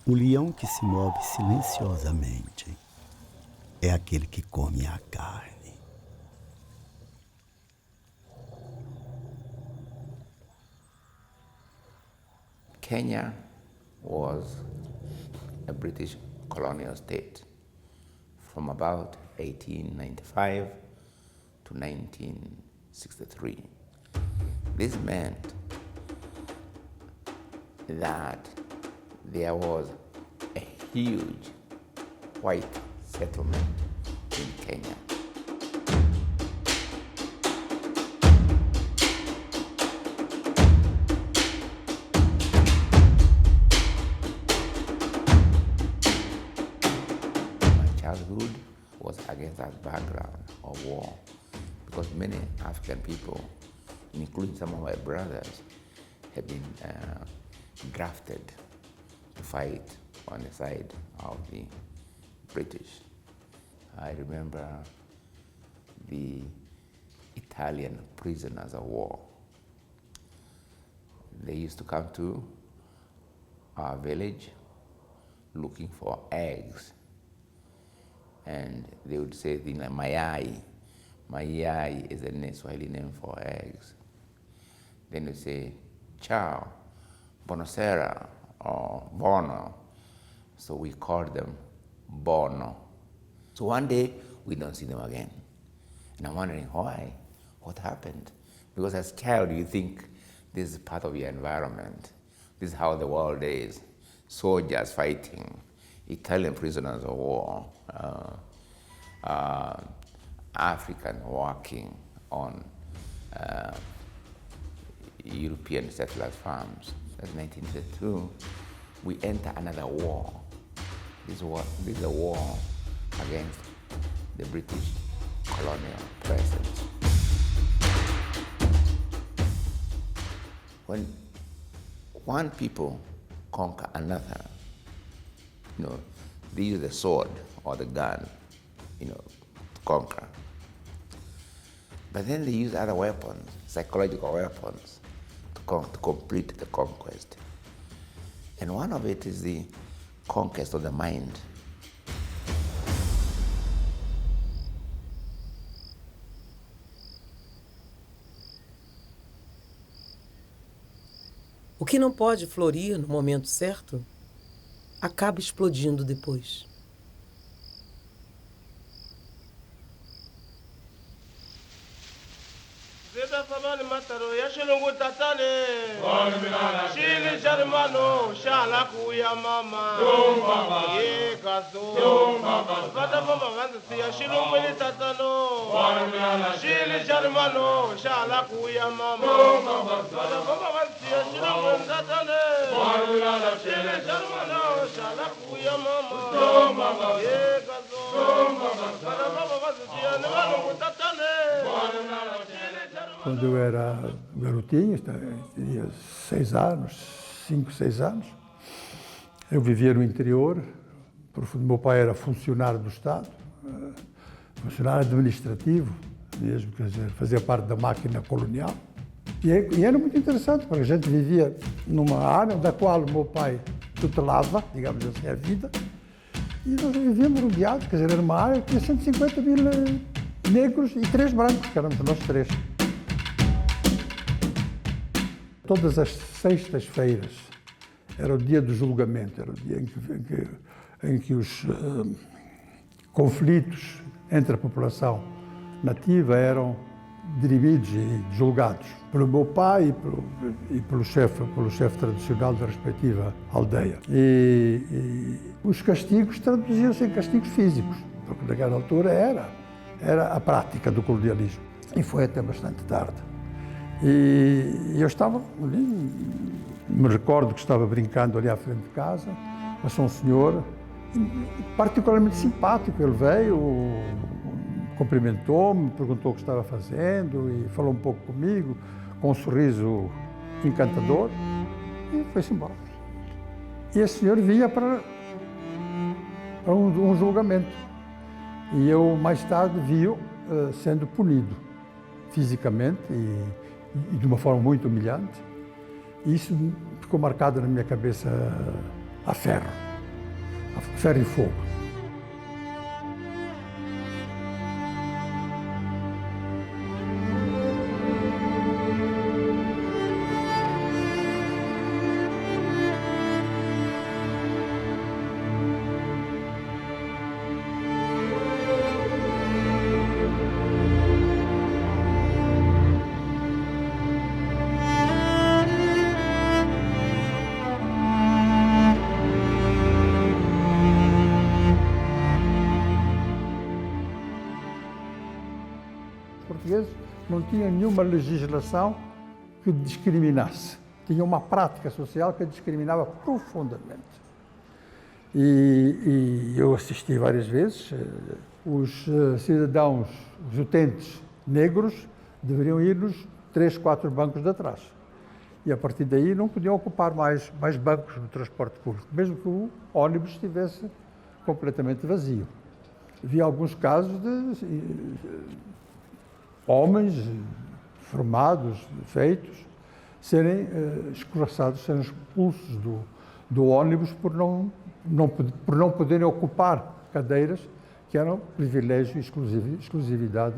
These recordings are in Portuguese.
O leão que se move silenciosamente é aquele que come a carne. Kenya was a British colonial state from about 1895 to 1963. This meant that there was a huge white settlement in Kenya. My childhood was against that background of war because many African people, including some of my brothers, have been drafted to fight on the side of the British. I remember the Italian prisoners of war. They used to come to our village looking for eggs. And they would say things like mayai. Mayai is a Swahili name for eggs. Then they say ciao, buonasera, or bono. So we called them bono. So one day we don't see them again. And I'm wondering why, what happened? Because as a child you think this is part of your environment. This is how the world is. Soldiers fighting, Italian prisoners of war, African working on European settlers' farms. That's 1932. We enter another war. This is a war against the British colonial presence. When one people conquer another, they use the sword or the gun, to conquer. But then they use other weapons, psychological weapons, to complete the conquest. And one of it is the conquest of the mind. O que não pode florir no momento certo, acaba explodindo depois. Mataro ya shilungu tatane shili jarmano shala kuya mama ye kaso vada mama vanza siya shilungu ni tatano shili jarmano shala kuya mama vada mama vanza siya shilungu ni tatane shili jarmano shala kuya mama ye kaso vada mama vanza siya shilungu tatane. Quando eu era garotinho, tinha 6 anos, 5, 6 anos, eu vivia no interior, meu pai era funcionário do Estado, funcionário administrativo, mesmo, quer dizer, fazia parte da máquina colonial. E era muito interessante, porque a gente vivia numa área da qual o meu pai tutelava, digamos assim, a vida, e nós vivíamos rodeados, quer dizer, era uma área que tinha 150 mil negros e 3 brancos, que éramos nós 3. Todas as sextas-feiras era o dia do julgamento, era o dia em que os conflitos entre a população nativa eram dirimidos e julgados pelo meu pai e pelo chefe tradicional da respectiva aldeia. E os castigos traduziam-se em castigos físicos, porque naquela altura era a prática do colonialismo. E foi até bastante tarde. E eu estava ali, me recordo que estava brincando ali à frente de casa, passou um senhor particularmente simpático. Ele veio, cumprimentou-me, perguntou o que estava fazendo e falou um pouco comigo, com um sorriso encantador, e foi-se embora. E esse senhor vinha para um julgamento. E eu, mais tarde, vi-o sendo punido fisicamente e de uma forma muito humilhante. E isso ficou marcado na minha cabeça a ferro. a ferro e fogo. Portugueses não tinham nenhuma legislação que discriminasse. Tinha uma prática social que discriminava profundamente. E eu assisti várias vezes. Os cidadãos, os utentes negros, deveriam ir nos 3, 4 bancos de atrás. E a partir daí não podiam ocupar mais bancos no transporte público, mesmo que o ônibus estivesse completamente vazio. Havia alguns casos de homens formados, feitos, serem escorraçados, serem expulsos do ônibus por não poderem ocupar cadeiras que eram privilégio e exclusividade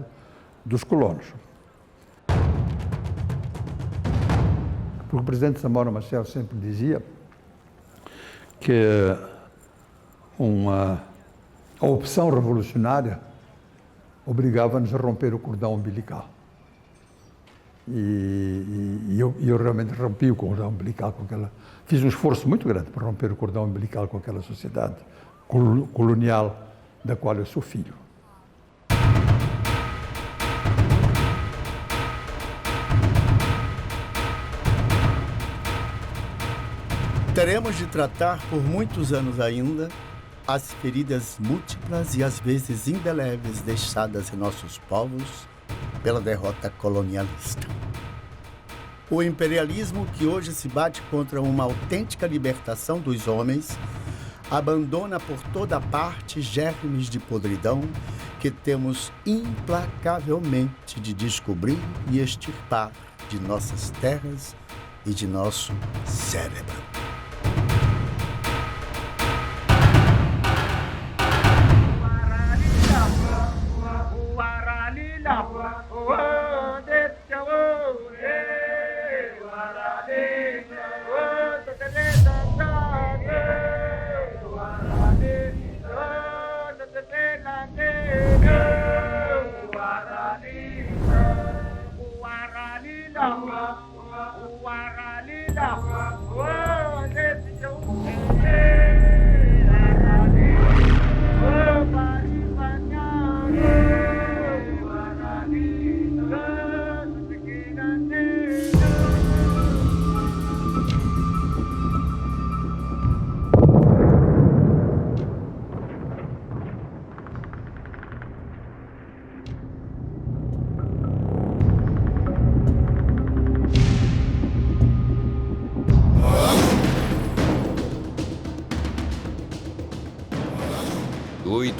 dos colonos. Porque o presidente Samora Machel sempre dizia que a opção revolucionária obrigava-nos a romper o cordão umbilical. E eu realmente rompi o cordão umbilical com aquela... Fiz um esforço muito grande para romper o cordão umbilical com aquela sociedade colonial da qual eu sou filho. Teremos de tratar por muitos anos ainda as feridas múltiplas e às vezes indeléveis deixadas em nossos povos pela derrota colonialista. O imperialismo que hoje se bate contra uma autêntica libertação dos homens abandona por toda parte germes de podridão que temos implacavelmente de descobrir e extirpar de nossas terras e de nosso cérebro.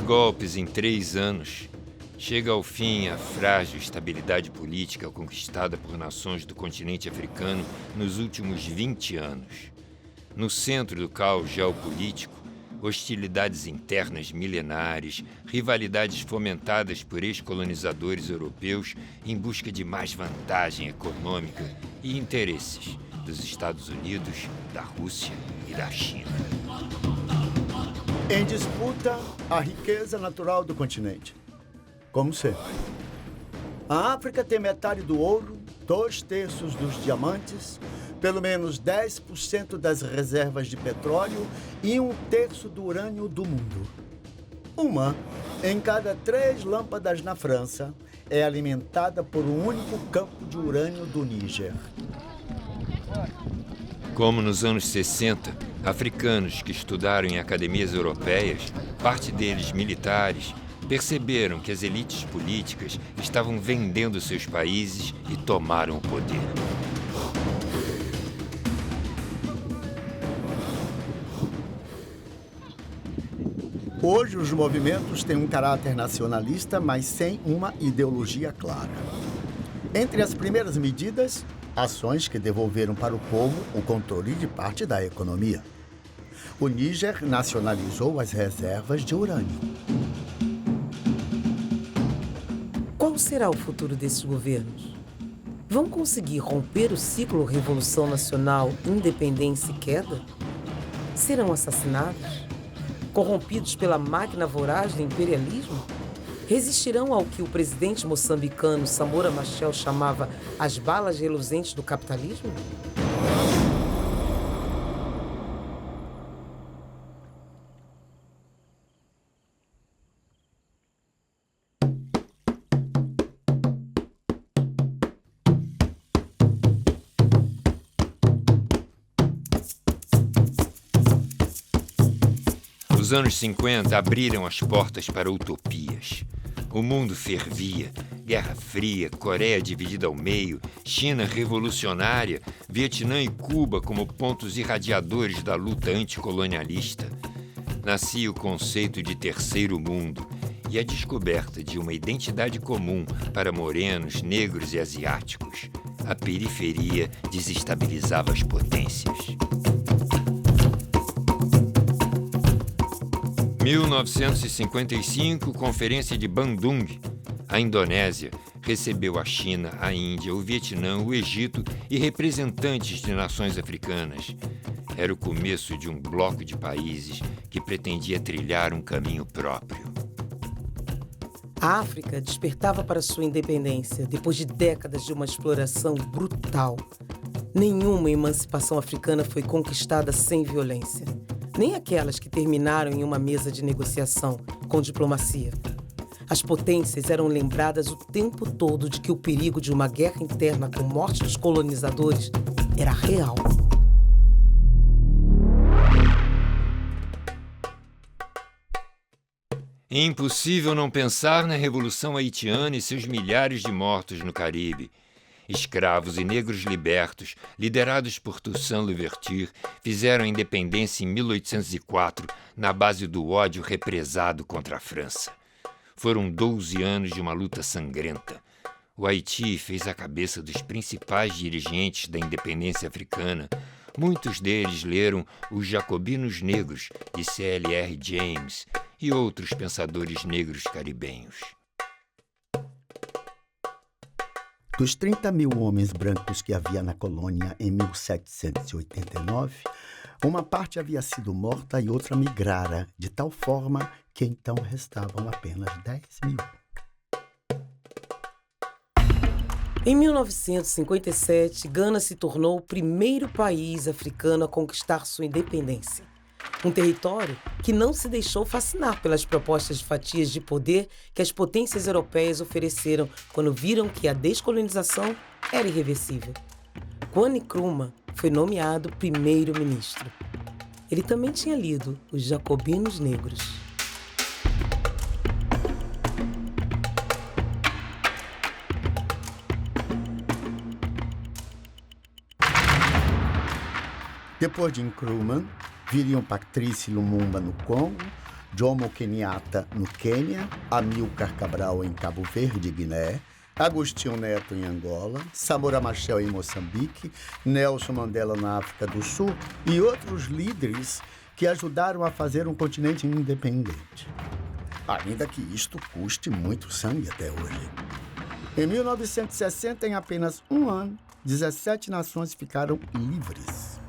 Golpes em 3 anos, chega ao fim a frágil estabilidade política conquistada por nações do continente africano nos últimos 20 anos. No centro do caos geopolítico, hostilidades internas milenares, rivalidades fomentadas por ex-colonizadores europeus em busca de mais vantagem econômica e interesses dos Estados Unidos, da Rússia e da China. Em disputa, a riqueza natural do continente. Como sempre. A África tem metade do ouro, 2/3 dos diamantes, pelo menos 10% das reservas de petróleo e 1/3 do urânio do mundo. Uma em cada 3 lâmpadas na França é alimentada por um único campo de urânio do Níger. Como nos anos 60, africanos que estudaram em academias europeias, parte deles militares, perceberam que as elites políticas estavam vendendo seus países e tomaram o poder. Hoje, os movimentos têm um caráter nacionalista, mas sem uma ideologia clara. Entre as primeiras medidas, ações que devolveram para o povo o controle de parte da economia. o Níger nacionalizou as reservas de urânio. Qual será o futuro desses governos? Vão conseguir romper o ciclo Revolução Nacional, Independência e Queda? Serão assassinados? Corrompidos pela máquina voraz do imperialismo? Resistirão ao que o presidente moçambicano Samora Machel chamava as balas reluzentes do capitalismo? Os anos 50 abriram as portas para utopias. O mundo fervia. Guerra Fria, Coreia dividida ao meio, China revolucionária, Vietnã e Cuba como pontos irradiadores da luta anticolonialista. Nascia o conceito de terceiro mundo e a descoberta de uma identidade comum para morenos, negros e asiáticos. A periferia desestabilizava as potências. 1955, Conferência de Bandung. A Indonésia recebeu a China, a Índia, o Vietnã, o Egito e representantes de nações africanas. Era o começo de um bloco de países que pretendia trilhar um caminho próprio. A África despertava para sua independência depois de décadas de uma exploração brutal. Nenhuma emancipação africana foi conquistada sem violência. Nem aquelas que terminaram em uma mesa de negociação, com diplomacia. As potências eram lembradas o tempo todo de que o perigo de uma guerra interna com morte dos colonizadores era real. É impossível não pensar na Revolução Haitiana e seus milhares de mortos no Caribe. Escravos e negros libertos, liderados por Toussaint Louverture, fizeram a independência em 1804, na base do ódio represado contra a França. Foram 12 anos de uma luta sangrenta. O Haiti fez a cabeça dos principais dirigentes da independência africana. Muitos deles leram Os Jacobinos Negros, de C.L.R. James, e outros pensadores negros caribenhos. Dos 30 mil homens brancos que havia na colônia em 1789, uma parte havia sido morta e outra migrara, de tal forma que então restavam apenas 10 mil. Em 1957, Gana se tornou o primeiro país africano a conquistar sua independência. Um território que não se deixou fascinar pelas propostas de fatias de poder que as potências europeias ofereceram quando viram que a descolonização era irreversível. Kwame Nkrumah foi nomeado primeiro-ministro. Ele também tinha lido Os Jacobinos Negros. Depois de Nkrumah, viriam Patrice Lumumba no Congo, Jomo Kenyatta no Quênia, Amílcar Cabral em Cabo Verde e Guiné, Agostinho Neto em Angola, Samora Machel em Moçambique, Nelson Mandela na África do Sul e outros líderes que ajudaram a fazer um continente independente. Ainda que isto custe muito sangue até hoje. Em 1960, em apenas um ano, 17 nações ficaram livres.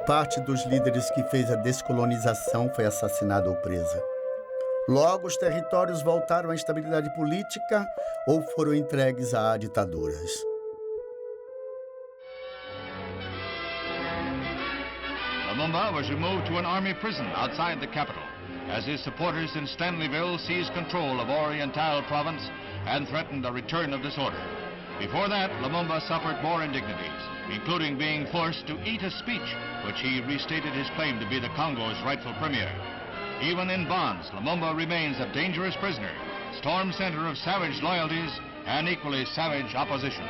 Parte dos líderes que fez a descolonização foi assassinada ou presa. Logo, os territórios voltaram à instabilidade política ou foram entregues a ditaduras. La Lumumba was removed to an army prison outside the capital as his supporters in Stanleyville seized control of Oriental province and threatened a return of disorder. Before that, Lumumba suffered more indignities, including being forced to eat a speech which he restated his claim to be the Congo's rightful premier. Even in bonds, Lumumba remains a dangerous prisoner, storm center of savage loyalties and equally savage opposition.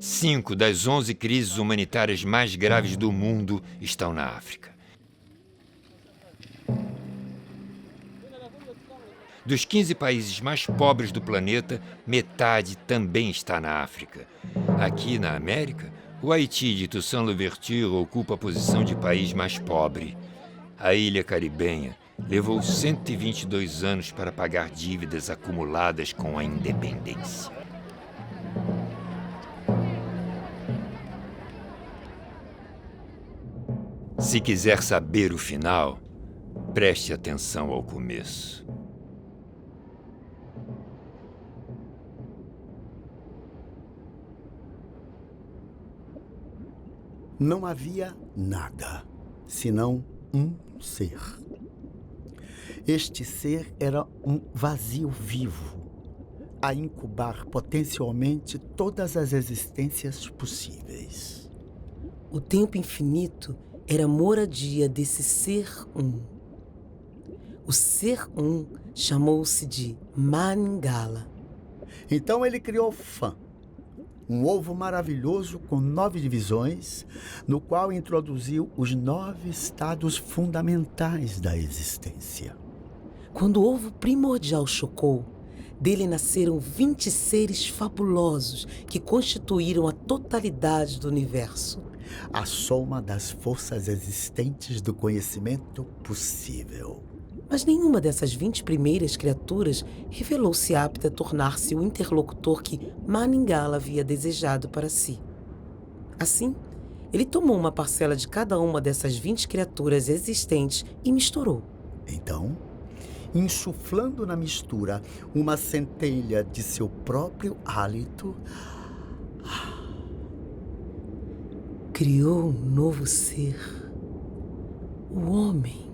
Cinco das 11 crises humanitárias mais graves do mundo estão na África. Dos 15 países mais pobres do planeta, metade também está na África. Aqui na América, o Haiti de Toussaint Louverture ocupa a posição de país mais pobre. A ilha caribenha levou 122 anos para pagar dívidas acumuladas com a independência. Se quiser saber o final, preste atenção ao começo. Não havia nada, senão um ser. Este ser era um vazio vivo, a incubar potencialmente todas as existências possíveis. O tempo infinito era a moradia desse ser um. O ser um chamou-se de Maningala. Então ele criou Fã, um ovo maravilhoso com 9 divisões, no qual introduziu os 9 estados fundamentais da existência. Quando o ovo primordial chocou, dele nasceram 20 seres fabulosos que constituíram a totalidade do universo. A soma das forças existentes do conhecimento possível. Mas nenhuma dessas 20 primeiras criaturas revelou-se apta a tornar-se o interlocutor que Maningala havia desejado para si. Assim, ele tomou uma parcela de cada uma dessas 20 criaturas existentes e misturou. Então, insuflando na mistura uma centelha de seu próprio hálito, criou um novo ser, o homem.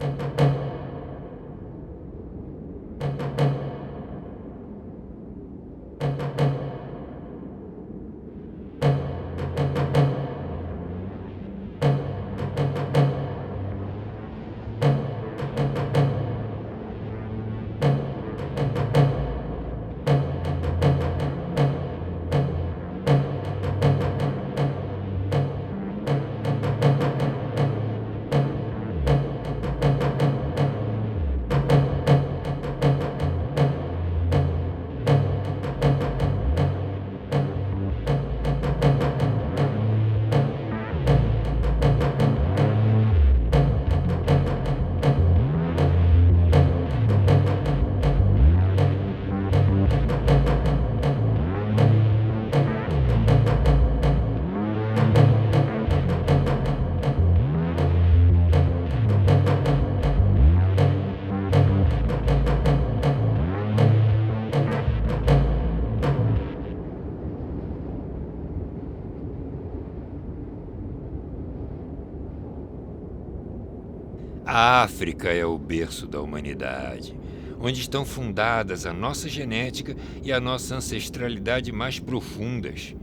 A África é o berço da humanidade, onde estão fundadas a nossa genética e a nossa ancestralidade mais profundas.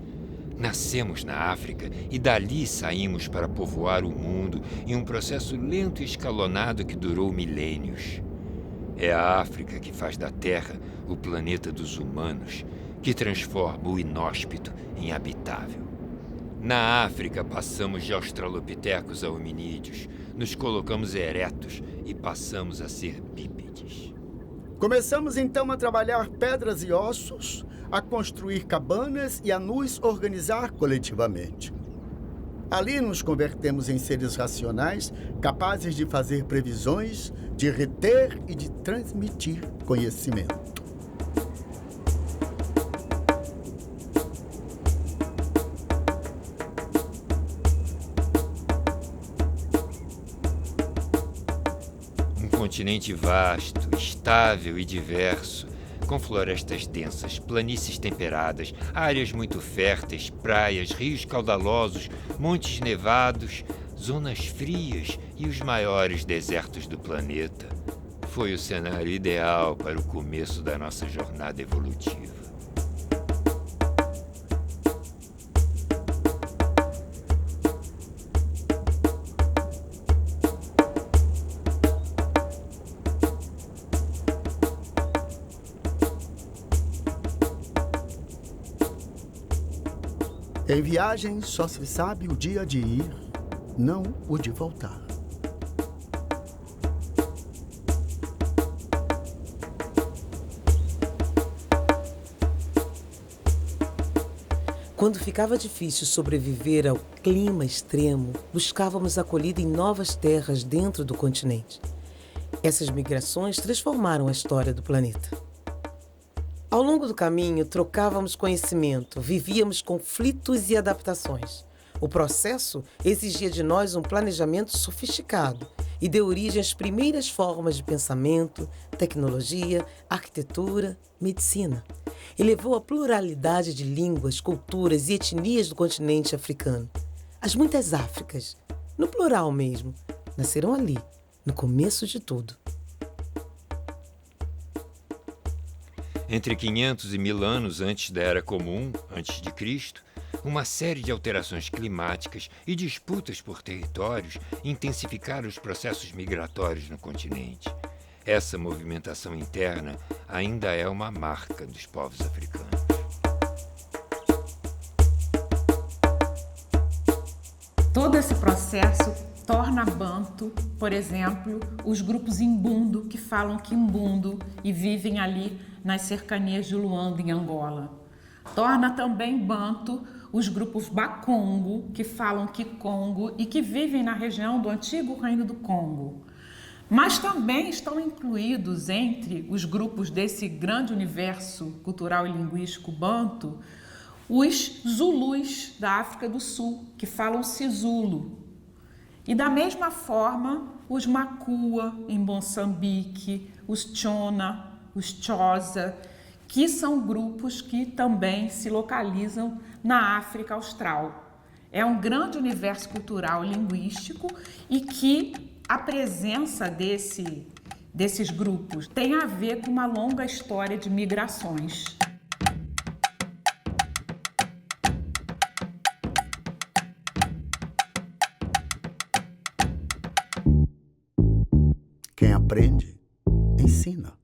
Nascemos na África e dali saímos para povoar o mundo em um processo lento e escalonado que durou milênios. É a África que faz da Terra o planeta dos humanos, que transforma o inóspito em habitável. Na África passamos de australopitecos a hominídeos, nos colocamos eretos e passamos a ser bípedes. Começamos então a trabalhar pedras e ossos, a construir cabanas e a nos organizar coletivamente. Ali nos convertemos em seres racionais, capazes de fazer previsões, de reter e de transmitir conhecimento. Um continente vasto, estável e diverso, com florestas densas, planícies temperadas, áreas muito férteis, praias, rios caudalosos, montes nevados, zonas frias e os maiores desertos do planeta. Foi o cenário ideal para o começo da nossa jornada evolutiva. Em viagem só se sabe o dia de ir, não o de voltar. Quando ficava difícil sobreviver ao clima extremo, buscávamos acolhida em novas terras dentro do continente. Essas migrações transformaram a história do planeta. Ao longo do caminho, trocávamos conhecimento, vivíamos conflitos e adaptações. O processo exigia de nós um planejamento sofisticado e deu origem às primeiras formas de pensamento, tecnologia, arquitetura, medicina. E levou à pluralidade de línguas, culturas e etnias do continente africano. As muitas Áfricas, no plural mesmo, nasceram ali, no começo de tudo. Entre 500 e 1000 anos antes da Era Comum, antes de Cristo, uma série de alterações climáticas e disputas por territórios intensificaram os processos migratórios no continente. Essa movimentação interna ainda é uma marca dos povos africanos. Todo esse processo torna banto, por exemplo, os grupos Imbundo, que falam Quimbundo e vivem ali nas cercanias de Luanda, em Angola. Torna também banto os grupos Bakongo, que falam Kikongo e que vivem na região do antigo Reino do Congo. Mas também estão incluídos entre os grupos desse grande universo cultural e linguístico banto, os Zulus da África do Sul, que falam Sisulo. E da mesma forma, os Makua em Moçambique, os Chona, os Xhosa, que são grupos que também se localizam na África Austral. É um grande universo cultural e linguístico e que a presença desses grupos tem a ver com uma longa história de migrações. Quem aprende, ensina.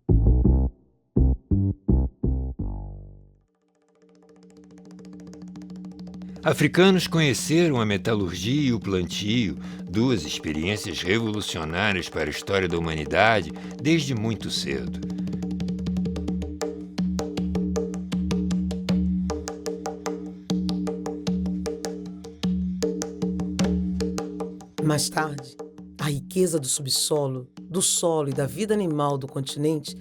Africanos conheceram a metalurgia e o plantio, duas experiências revolucionárias para a história da humanidade desde muito cedo. Mais tarde, a riqueza do subsolo, do solo e da vida animal do continente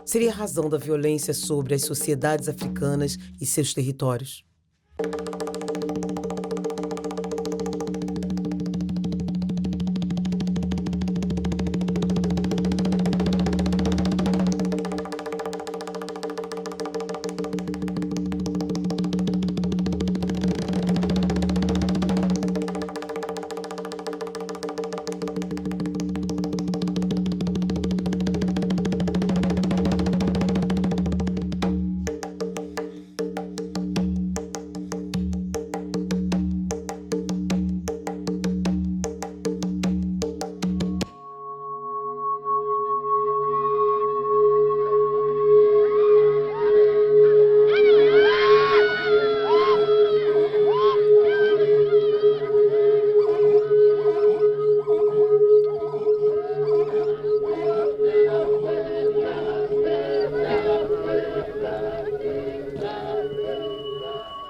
seria a razão da violência sobre as sociedades africanas e seus territórios.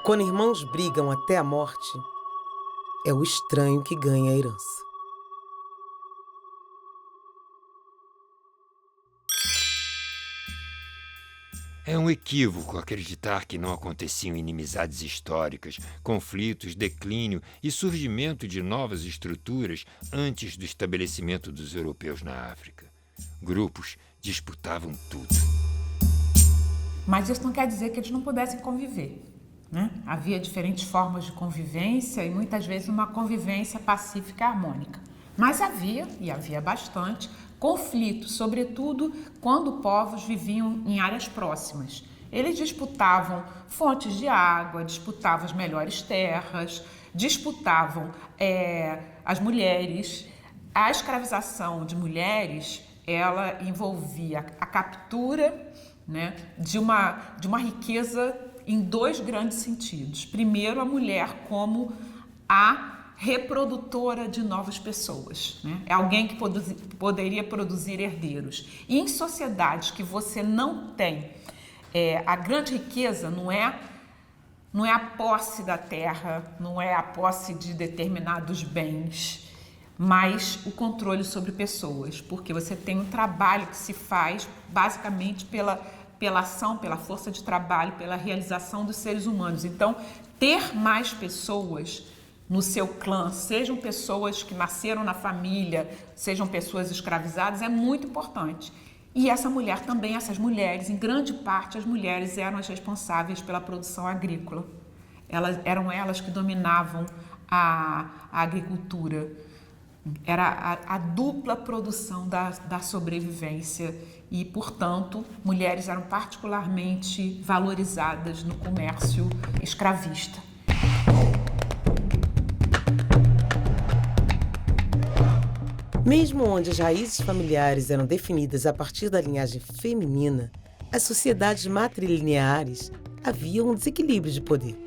Quando irmãos brigam até a morte, é o estranho que ganha a herança. É um equívoco acreditar que não aconteciam inimizades históricas, conflitos, declínio e surgimento de novas estruturas antes do estabelecimento dos europeus na África. Grupos disputavam tudo. Mas isso não quer dizer que eles não pudessem conviver, né? Havia diferentes formas de convivência e muitas vezes uma convivência pacífica e harmônica. Mas havia bastante, conflito, sobretudo quando povos viviam em áreas próximas. Eles disputavam fontes de água, disputavam as melhores terras, disputavam as mulheres. A escravização de mulheres, ela envolvia a captura, né, de uma riqueza em dois grandes sentidos. Primeiro, a mulher como a reprodutora de novas pessoas, né? É alguém que poderia produzir herdeiros. E em sociedades que você não tem, a grande riqueza não é a posse da terra, não é a posse de determinados bens, mas o controle sobre pessoas, porque você tem um trabalho que se faz basicamente pela ação, pela força de trabalho, pela realização dos seres humanos. Então, ter mais pessoas no seu clã, sejam pessoas que nasceram na família, sejam pessoas escravizadas, é muito importante. E essa mulher também, essas mulheres, em grande parte as mulheres eram as responsáveis pela produção agrícola. Eram elas que dominavam a agricultura. Era a dupla produção da sobrevivência e, portanto, mulheres eram particularmente valorizadas no comércio escravista. Mesmo onde as raízes familiares eram definidas a partir da linhagem feminina, as sociedades matrilineares havia um desequilíbrio de poder.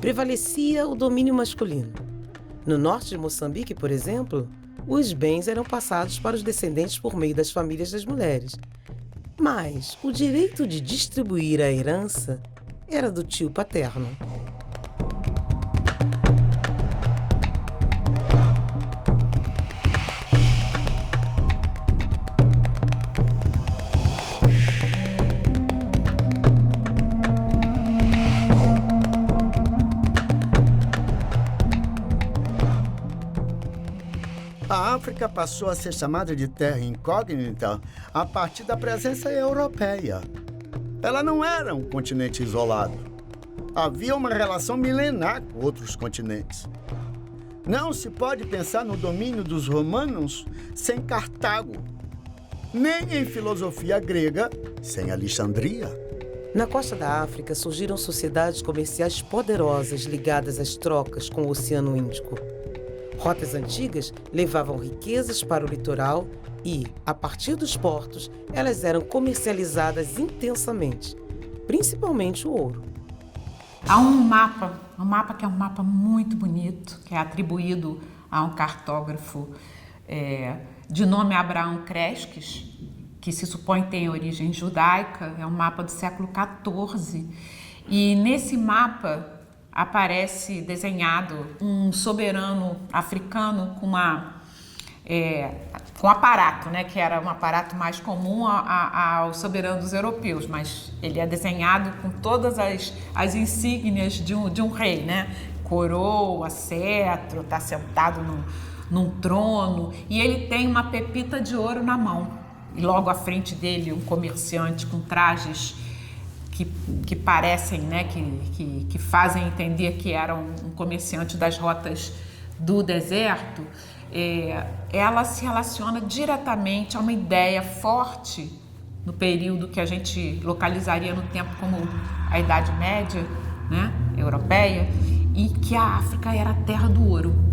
Prevalecia o domínio masculino. No norte de Moçambique, por exemplo, os bens eram passados para os descendentes por meio das famílias das mulheres. Mas o direito de distribuir a herança era do tio paterno. A África passou a ser chamada de terra incógnita a partir da presença europeia. Ela não era um continente isolado. Havia uma relação milenar com outros continentes. Não se pode pensar no domínio dos romanos sem Cartago, nem em filosofia grega sem Alexandria. Na costa da África surgiram sociedades comerciais poderosas ligadas às trocas com o Oceano Índico. Rotas antigas levavam riquezas para o litoral e, a partir dos portos, elas eram comercializadas intensamente, principalmente o ouro. Há um mapa que é um mapa muito bonito, que é atribuído a um cartógrafo de nome Abraão Cresques, que se supõe tem origem judaica, é um mapa do século XIV. E nesse mapa aparece desenhado um soberano africano com aparato, né, que era um aparato mais comum aos soberanos europeus, mas ele é desenhado com todas as insígnias de um rei, né? Coroa, cetro, está sentado num trono, e ele tem uma pepita de ouro na mão. E logo à frente dele um comerciante com trajes que parecem, né, que fazem entender que era um comerciante das rotas do deserto. Ela se relaciona diretamente a uma ideia forte no período que a gente localizaria no tempo como a Idade Média, né, europeia, e que a África era a terra do ouro.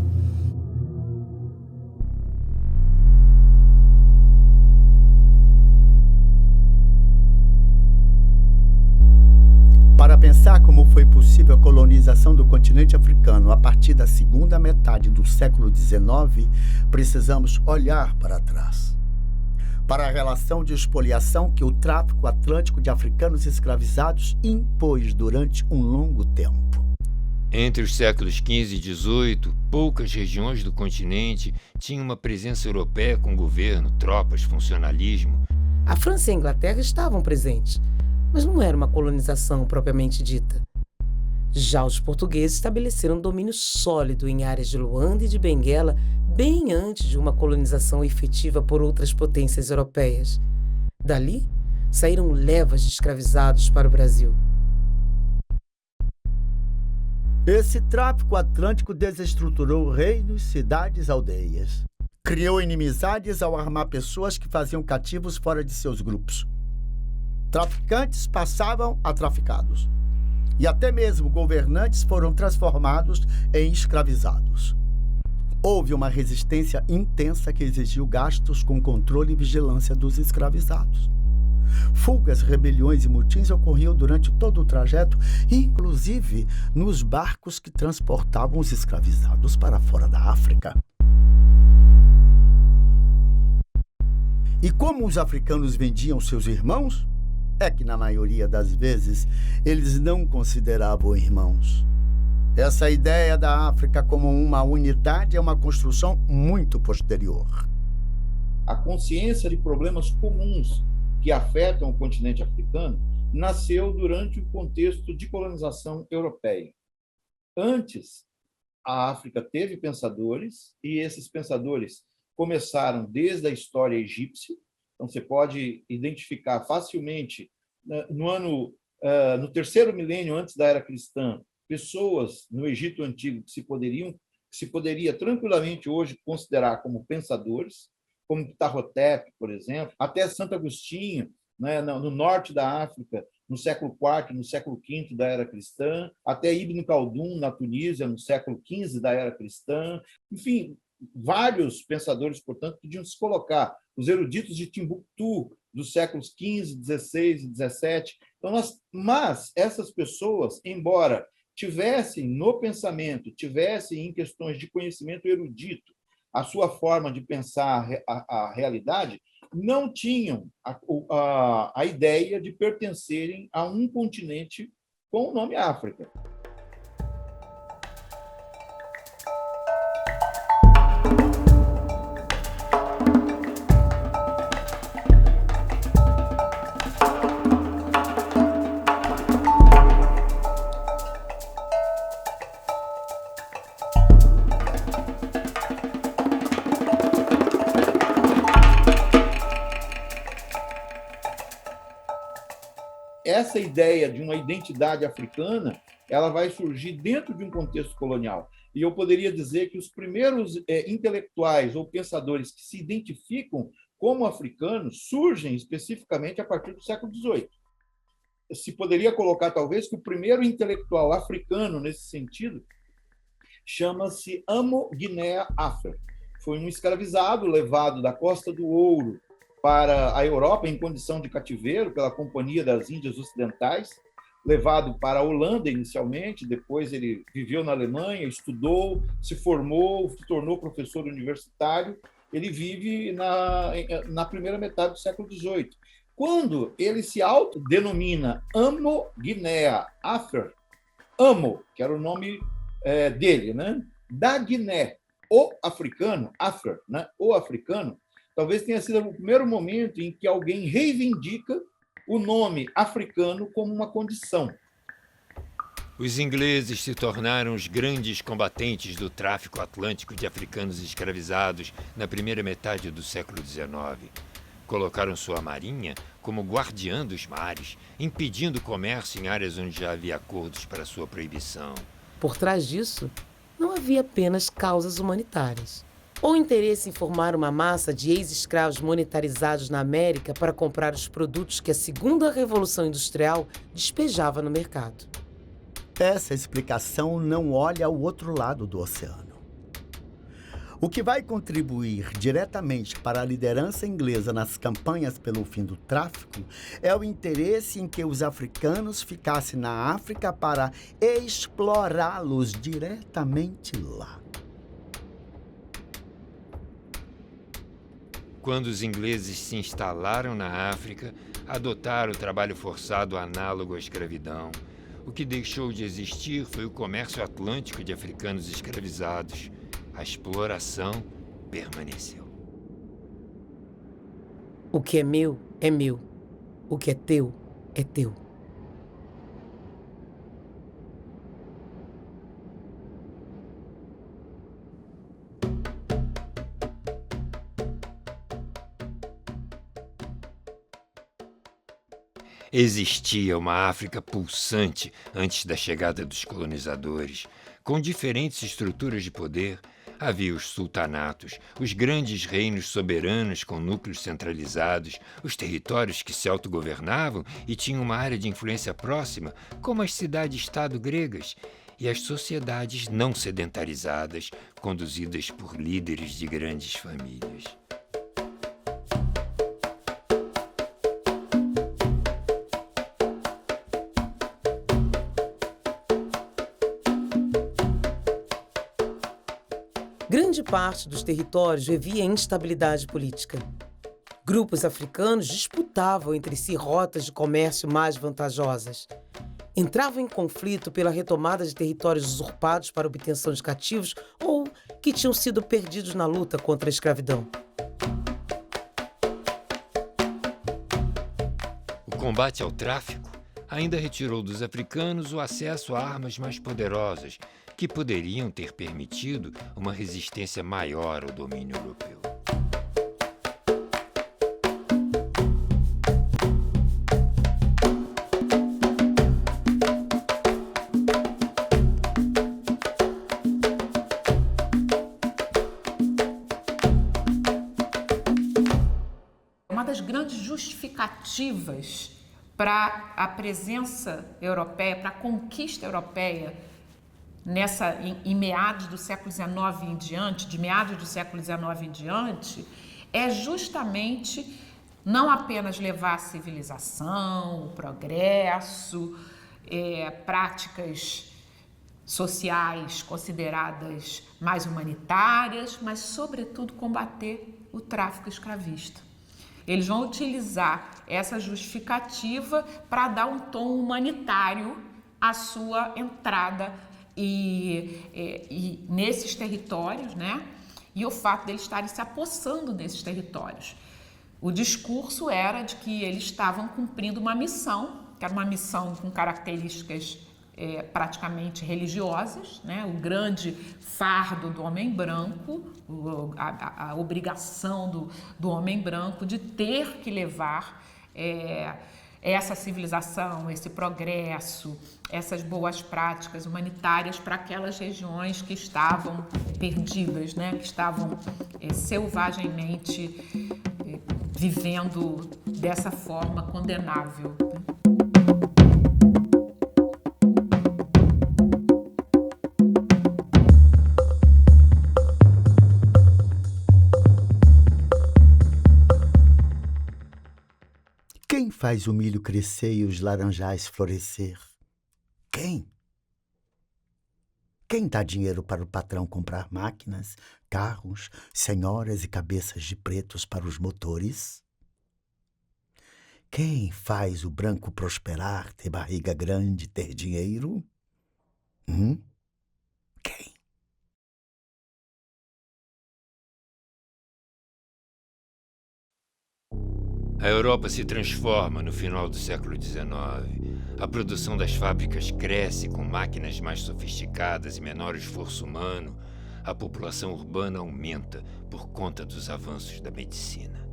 Para pensar como foi possível a colonização do continente africano a partir da segunda metade do século XIX, precisamos olhar para trás. Para a relação de expoliação que o tráfico atlântico de africanos escravizados impôs durante um longo tempo. Entre os séculos XV e XVIII, poucas regiões do continente tinham uma presença europeia com governo, tropas, funcionalismo. A França e a Inglaterra estavam presentes, mas não era uma colonização propriamente dita. Já os portugueses estabeleceram um domínio sólido em áreas de Luanda e de Benguela bem antes de uma colonização efetiva por outras potências europeias. Dali, saíram levas de escravizados para o Brasil. Esse tráfico atlântico desestruturou reinos, cidades, aldeias. Criou inimizades ao armar pessoas que faziam cativos fora de seus grupos. Traficantes passavam a traficados. E até mesmo governantes foram transformados em escravizados. Houve uma resistência intensa que exigiu gastos com controle e vigilância dos escravizados. Fugas, rebeliões e motins ocorriam durante todo o trajeto, inclusive nos barcos que transportavam os escravizados para fora da África. E como os africanos vendiam seus irmãos, é que na maioria das vezes eles não consideravam irmãos. Essa ideia da África como uma unidade é uma construção muito posterior. A consciência de problemas comuns que afetam o continente africano nasceu durante o contexto de colonização europeia. Antes, a África teve pensadores, e esses pensadores começaram desde a história egípcia. Então, você pode identificar facilmente, no terceiro milênio antes da era cristã, pessoas no Egito Antigo que se poderia tranquilamente hoje considerar como pensadores, como Ptahotep, por exemplo, até Santo Agostinho, né, no norte da África, no século IV, no século V da era cristã, até Ibn Khaldun, na Tunísia, no século XV da era cristã. Enfim, vários pensadores, portanto, podiam se colocar. Os eruditos de Timbuktu, dos séculos XV, XVI e XVII. Então, mas essas pessoas, embora tivessem no pensamento, tivessem em questões de conhecimento erudito, a sua forma de pensar a realidade, não tinham a ideia de pertencerem a um continente com o nome África. Essa ideia de uma identidade africana, ela vai surgir dentro de um contexto colonial. E eu poderia dizer que os primeiros intelectuais ou pensadores que se identificam como africanos surgem especificamente a partir do século XVIII. Se poderia colocar, talvez, que o primeiro intelectual africano, nesse sentido, chama-se Amo Guinea Affer. Foi um escravizado levado da Costa do Ouro para a Europa em condição de cativeiro pela Companhia das Índias Ocidentais, levado para a Holanda inicialmente, depois ele viveu na Alemanha, estudou, se formou, se tornou professor universitário. Ele vive na primeira metade do século XVIII. Quando ele se autodenomina Amo Guinea Affer, Amo, que era o nome dele, né? Da Guiné, o africano, Affer, né? O africano, talvez tenha sido o primeiro momento em que alguém reivindica o nome africano como uma condição. Os ingleses se tornaram os grandes combatentes do tráfico atlântico de africanos escravizados na primeira metade do século XIX. Colocaram sua marinha como guardiã dos mares, impedindo o comércio em áreas onde já havia acordos para sua proibição. Por trás disso, não havia apenas causas humanitárias ou interesse em formar uma massa de ex-escravos monetarizados na América para comprar os produtos que a segunda Revolução Industrial despejava no mercado. Essa explicação não olha ao outro lado do oceano. O que vai contribuir diretamente para a liderança inglesa nas campanhas pelo fim do tráfico é o interesse em que os africanos ficassem na África para explorá-los diretamente lá. Quando os ingleses se instalaram na África, adotaram o trabalho forçado análogo à escravidão. O que deixou de existir foi o comércio atlântico de africanos escravizados. A exploração permaneceu. O que é meu, é meu. O que é teu, é teu. Existia uma África pulsante antes da chegada dos colonizadores, com diferentes estruturas de poder. Havia os sultanatos, os grandes reinos soberanos com núcleos centralizados, os territórios que se autogovernavam e tinham uma área de influência próxima, como as cidades-estado gregas, e as sociedades não sedentarizadas, conduzidas por líderes de grandes famílias. Grande parte dos territórios vivia em instabilidade política. Grupos africanos disputavam entre si rotas de comércio mais vantajosas. Entravam em conflito pela retomada de territórios usurpados para obtenção de cativos ou que tinham sido perdidos na luta contra a escravidão. O combate ao tráfico ainda retirou dos africanos o acesso a armas mais poderosas, que poderiam ter permitido uma resistência maior ao domínio europeu. Uma das grandes justificativas para a presença europeia, para a conquista europeia, em meados do século XIX em diante, de meados do século XIX em diante, é justamente não apenas levar a civilização, o progresso, práticas sociais consideradas mais humanitárias, mas, sobretudo, combater o tráfico escravista. Eles vão utilizar essa justificativa para dar um tom humanitário à sua entrada e nesses territórios, né? E o fato deles estarem se apossando nesses territórios. O discurso era de que eles estavam cumprindo uma missão, que era uma missão com características praticamente religiosas, né? O grande fardo do homem branco, a obrigação do homem branco de ter que levar essa civilização, esse progresso, essas boas práticas humanitárias para aquelas regiões que estavam perdidas, né? Que estavam selvagemmente vivendo dessa forma condenável. Quem faz o milho crescer e os laranjais florescer? Quem? Quem dá dinheiro para o patrão comprar máquinas, carros, senhoras e cabeças de pretos para os motores? Quem faz o branco prosperar, ter barriga grande, ter dinheiro? Quem? A Europa se transforma no final do século XIX. A produção das fábricas cresce com máquinas mais sofisticadas e menor esforço humano. A população urbana aumenta por conta dos avanços da medicina.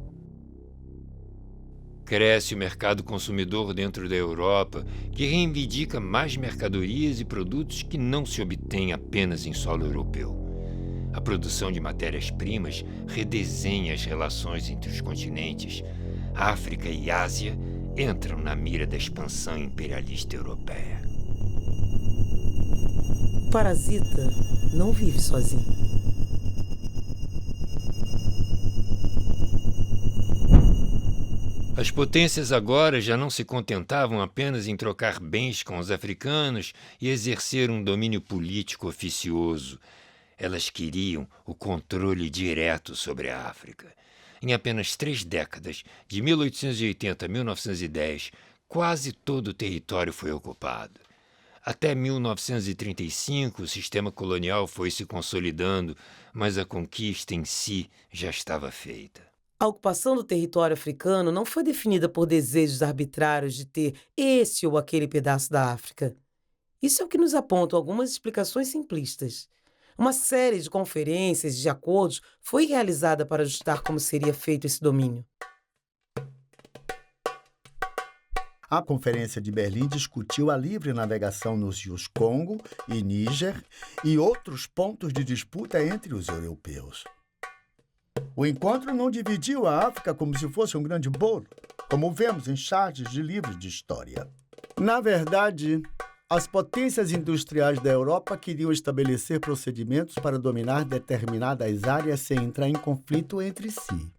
Cresce o mercado consumidor dentro da Europa, que reivindica mais mercadorias e produtos que não se obtêm apenas em solo europeu. A produção de matérias-primas redesenha as relações entre os continentes. África e Ásia entram na mira da expansão imperialista europeia. O parasita não vive sozinho. As potências agora já não se contentavam apenas em trocar bens com os africanos e exercer um domínio político oficioso. Elas queriam o controle direto sobre a África. Em apenas 3 décadas, de 1880 a 1910, quase todo o território foi ocupado. Até 1935, o sistema colonial foi se consolidando, mas a conquista em si já estava feita. A ocupação do território africano não foi definida por desejos arbitrários de ter esse ou aquele pedaço da África. Isso é o que nos apontam algumas explicações simplistas. Uma série de conferências e de acordos foi realizada para ajustar como seria feito esse domínio. A Conferência de Berlim discutiu a livre navegação nos rios Congo e Níger e outros pontos de disputa entre os europeus. O encontro não dividiu a África como se fosse um grande bolo, como vemos em charges de livros de história. Na verdade, as potências industriais da Europa queriam estabelecer procedimentos para dominar determinadas áreas sem entrar em conflito entre si.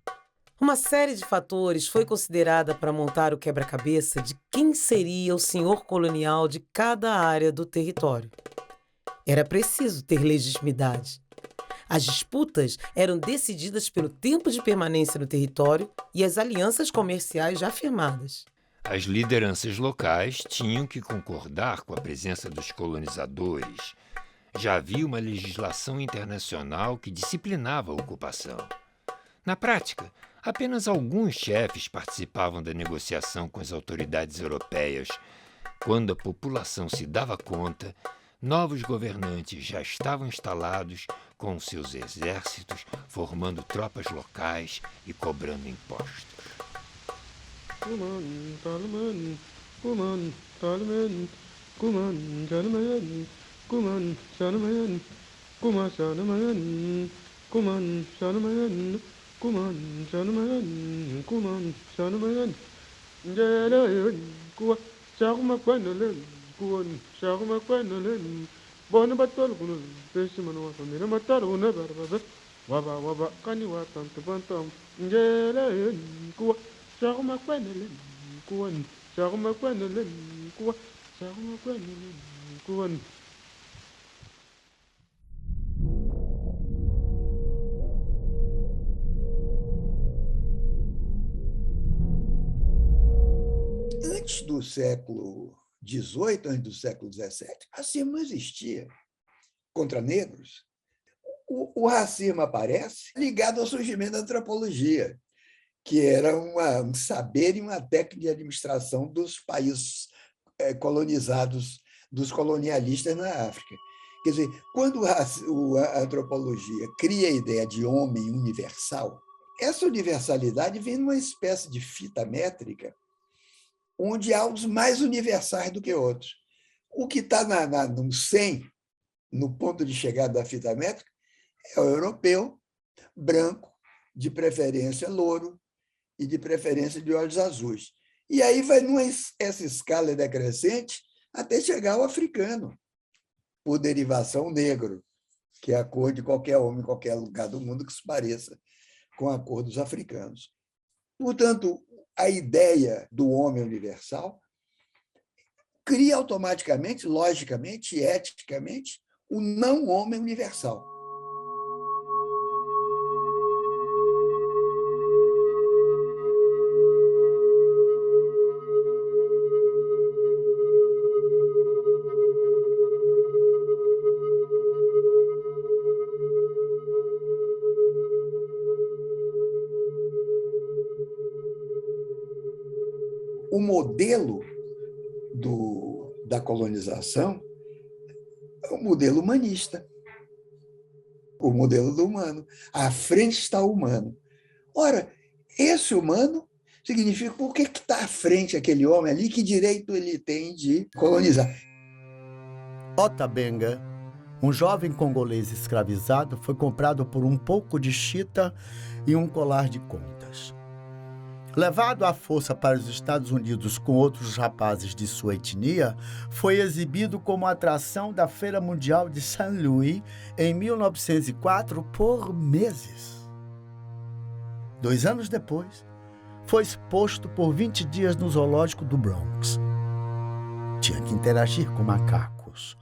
Uma série de fatores foi considerada para montar o quebra-cabeça de quem seria o senhor colonial de cada área do território. Era preciso ter legitimidade. As disputas eram decididas pelo tempo de permanência no território e as alianças comerciais já firmadas. As lideranças locais tinham que concordar com a presença dos colonizadores. Já havia uma legislação internacional que disciplinava a ocupação. Na prática, apenas alguns chefes participavam da negociação com as autoridades europeias. Quando a população se dava conta, novos governantes já estavam instalados com seus exércitos, formando tropas locais e cobrando impostos. Antes do século XVIII, antes do século XVII, racismo não existia contra negros. O racismo aparece ligado ao surgimento da antropologia, que era um saber e uma técnica de administração dos países colonizados, dos colonialistas na África. Quer dizer, quando a antropologia cria a ideia de homem universal, essa universalidade vem numa espécie de fita métrica onde há uns mais universais do que outros. O que está no 100, no ponto de chegada da fita métrica, é o europeu, branco, de preferência louro e de preferência de olhos azuis. E aí vai essa escala decrescente até chegar ao africano, por derivação negro, que é a cor de qualquer homem em qualquer lugar do mundo que se pareça com a cor dos africanos. Portanto, a ideia do homem universal cria automaticamente, logicamente e eticamente, o não-homem universal. O modelo da colonização é um modelo humanista, o modelo do humano. À frente está o humano. Ora, esse humano significa por que está à frente aquele homem ali, que direito ele tem de colonizar? Ota Benga, um jovem congolês escravizado, foi comprado por um pouco de chita e um colar de contas. Levado à força para os Estados Unidos com outros rapazes de sua etnia, foi exibido como atração da Feira Mundial de St. Louis em 1904 por meses. 2 anos depois, foi exposto por 20 dias no zoológico do Bronx. Tinha que interagir com macacos.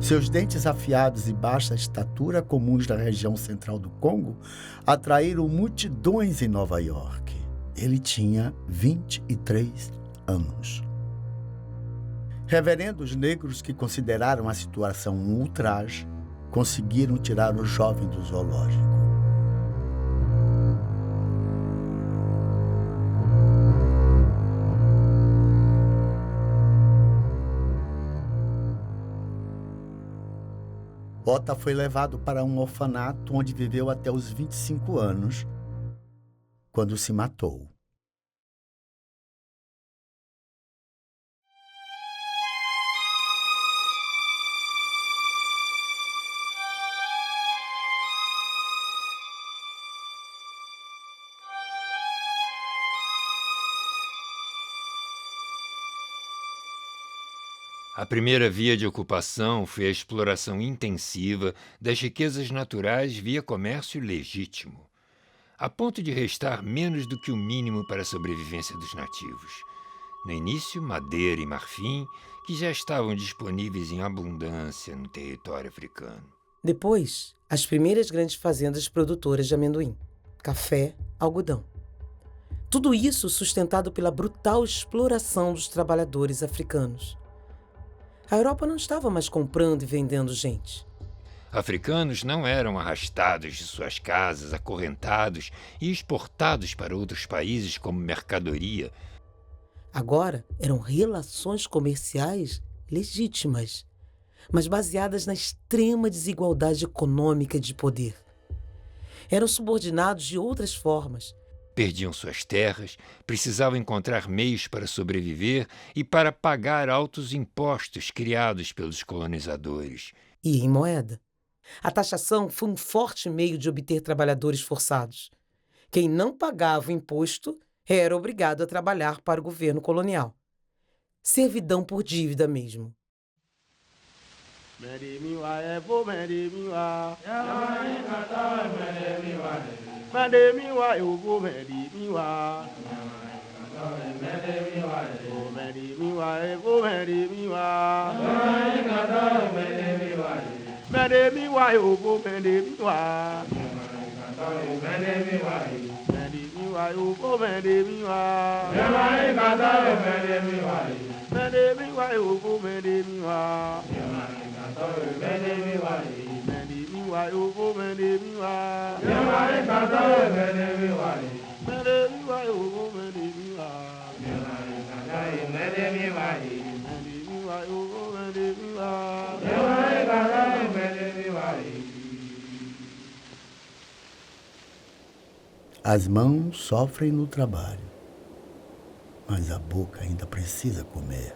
Seus dentes afiados e baixa estatura, comuns na região central do Congo, atraíram multidões em Nova York. Ele tinha 23 anos. Reverendos negros que consideraram a situação um ultraje conseguiram tirar o jovem do zoológico. Ota foi levado para um orfanato onde viveu até os 25 anos, quando se matou. A primeira via de ocupação foi a exploração intensiva das riquezas naturais via comércio legítimo, a ponto de restar menos do que o mínimo para a sobrevivência dos nativos. No início, madeira e marfim, que já estavam disponíveis em abundância no território africano. Depois, as primeiras grandes fazendas produtoras de amendoim, café, algodão. Tudo isso sustentado pela brutal exploração dos trabalhadores africanos. A Europa não estava mais comprando e vendendo gente. Africanos não eram arrastados de suas casas, acorrentados e exportados para outros países como mercadoria. Agora eram relações comerciais legítimas, mas baseadas na extrema desigualdade econômica e de poder. Eram subordinados de outras formas. Perdiam suas terras, precisavam encontrar meios para sobreviver e para pagar altos impostos criados pelos colonizadores. E em moeda. A taxação foi um forte meio de obter trabalhadores forçados. Quem não pagava o imposto era obrigado a trabalhar para o governo colonial. Servidão por dívida mesmo. As mãos sofrem no trabalho, mas a boca ainda precisa comer.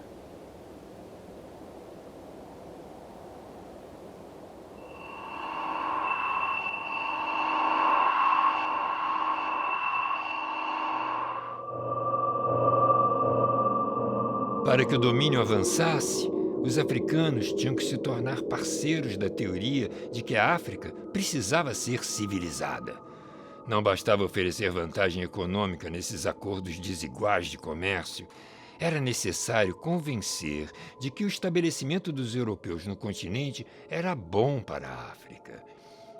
Para que o domínio avançasse, os africanos tinham que se tornar parceiros da teoria de que a África precisava ser civilizada. Não bastava oferecer vantagem econômica nesses acordos desiguais de comércio. Era necessário convencer de que o estabelecimento dos europeus no continente era bom para a África.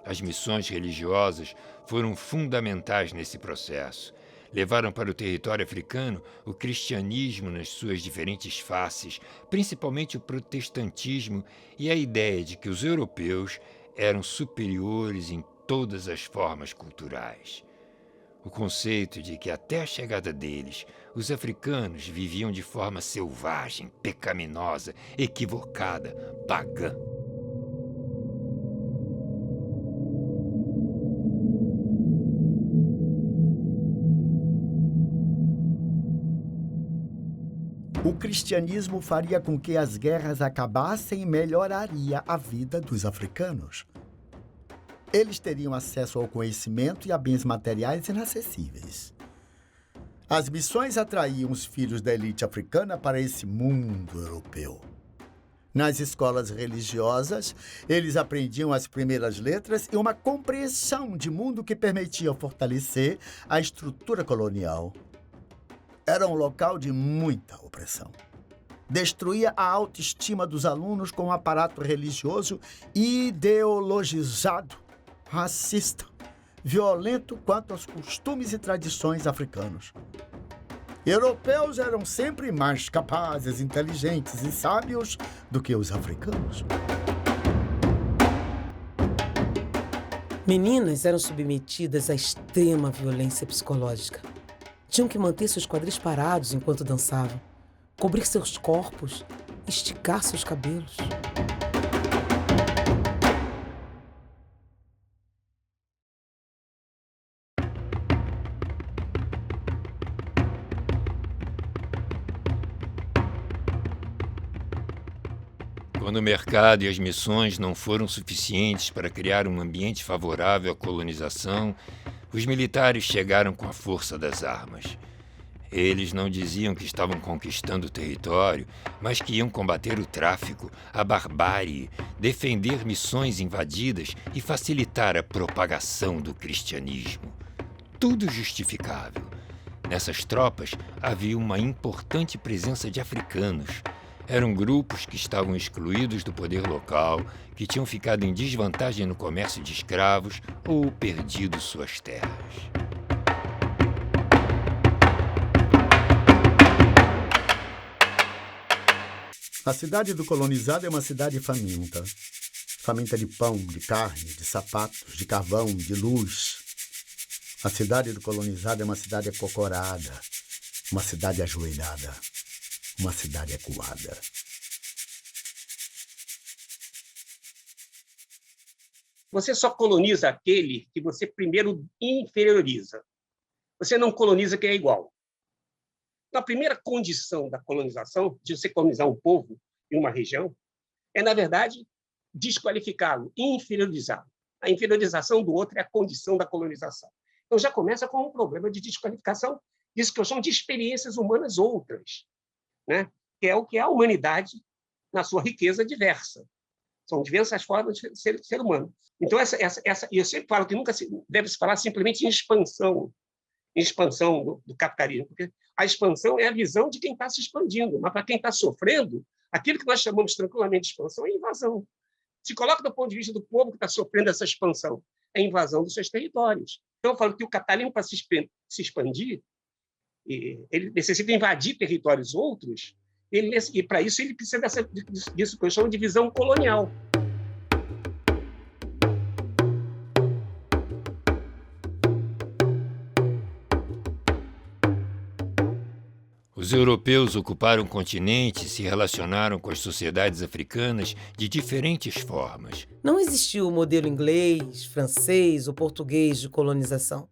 As missões religiosas foram fundamentais nesse processo. Levaram para o território africano o cristianismo nas suas diferentes faces, principalmente o protestantismo e a ideia de que os europeus eram superiores em todas as formas culturais. O conceito de que até a chegada deles, os africanos viviam de forma selvagem, pecaminosa, equivocada, pagã. O cristianismo faria com que as guerras acabassem e melhoraria a vida dos africanos. Eles teriam acesso ao conhecimento e a bens materiais inacessíveis. As missões atraíam os filhos da elite africana para esse mundo europeu. Nas escolas religiosas, eles aprendiam as primeiras letras e uma compreensão de mundo que permitia fortalecer a estrutura colonial. Era um local de muita opressão. Destruía a autoestima dos alunos com um aparato religioso ideologizado, racista, violento quanto aos costumes e tradições africanos. Europeus eram sempre mais capazes, inteligentes e sábios do que os africanos. Meninas eram submetidas à extrema violência psicológica. Tinham que manter seus quadris parados enquanto dançavam, cobrir seus corpos, esticar seus cabelos. Quando o mercado e as missões não foram suficientes para criar um ambiente favorável à colonização, os militares chegaram com a força das armas. Eles não diziam que estavam conquistando o território, mas que iam combater o tráfico, a barbárie, defender missões invadidas e facilitar a propagação do cristianismo. Tudo justificável. Nessas tropas havia uma importante presença de africanos. Eram grupos que estavam excluídos do poder local, que tinham ficado em desvantagem no comércio de escravos ou perdido suas terras. A cidade do colonizado é uma cidade faminta. Faminta de pão, de carne, de sapatos, de carvão, de luz. A cidade do colonizado é uma cidade acocorada, uma cidade ajoelhada, uma cidade acuada. Você só coloniza aquele que você primeiro inferioriza. Você não coloniza quem é igual. Então, a primeira condição da colonização, de você colonizar um povo em uma região, é, na verdade, desqualificá-lo, inferiorizá-lo. A inferiorização do outro é a condição da colonização. Então, já começa com um problema de desqualificação, isso que eu chamo de experiências humanas outras, né? Que é o que é a humanidade na sua riqueza diversa. São diversas formas de ser humano. Então, eu sempre falo que nunca deve se falar simplesmente em expansão do capitalismo, porque a expansão é a visão de quem está se expandindo, mas para quem está sofrendo, aquilo que nós chamamos tranquilamente de expansão é invasão. Se coloca do ponto de vista do povo que está sofrendo essa expansão, é invasão dos seus territórios. Então, eu falo que o capitalismo, para se expandir, ele necessita invadir territórios outros, e para isso ele precisa disso que eu chamo de visão colonial. Os europeus ocuparam o continente e se relacionaram com as sociedades africanas de diferentes formas. Não existiu o modelo inglês, francês ou português de colonização.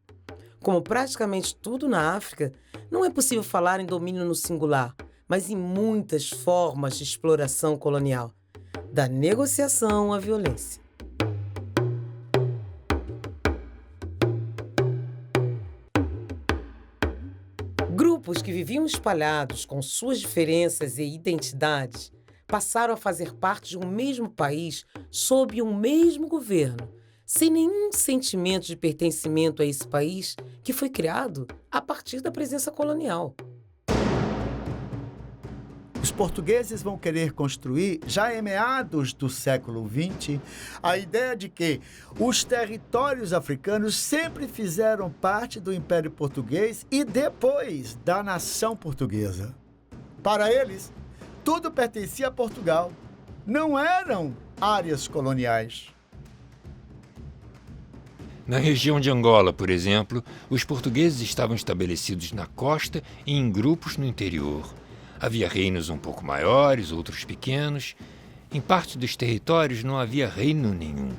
Como praticamente tudo na África, não é possível falar em domínio no singular, mas em muitas formas de exploração colonial, da negociação à violência. Grupos que viviam espalhados com suas diferenças e identidades passaram a fazer parte de um mesmo país sob um mesmo governo, sem nenhum sentimento de pertencimento a esse país que foi criado a partir da presença colonial. Os portugueses vão querer construir, já em meados do século XX, a ideia de que os territórios africanos sempre fizeram parte do Império Português e depois da nação portuguesa. Para eles, tudo pertencia a Portugal. Não eram áreas coloniais. Na região de Angola, por exemplo, os portugueses estavam estabelecidos na costa e em grupos no interior. Havia reinos um pouco maiores, outros pequenos. Em parte dos territórios não havia reino nenhum.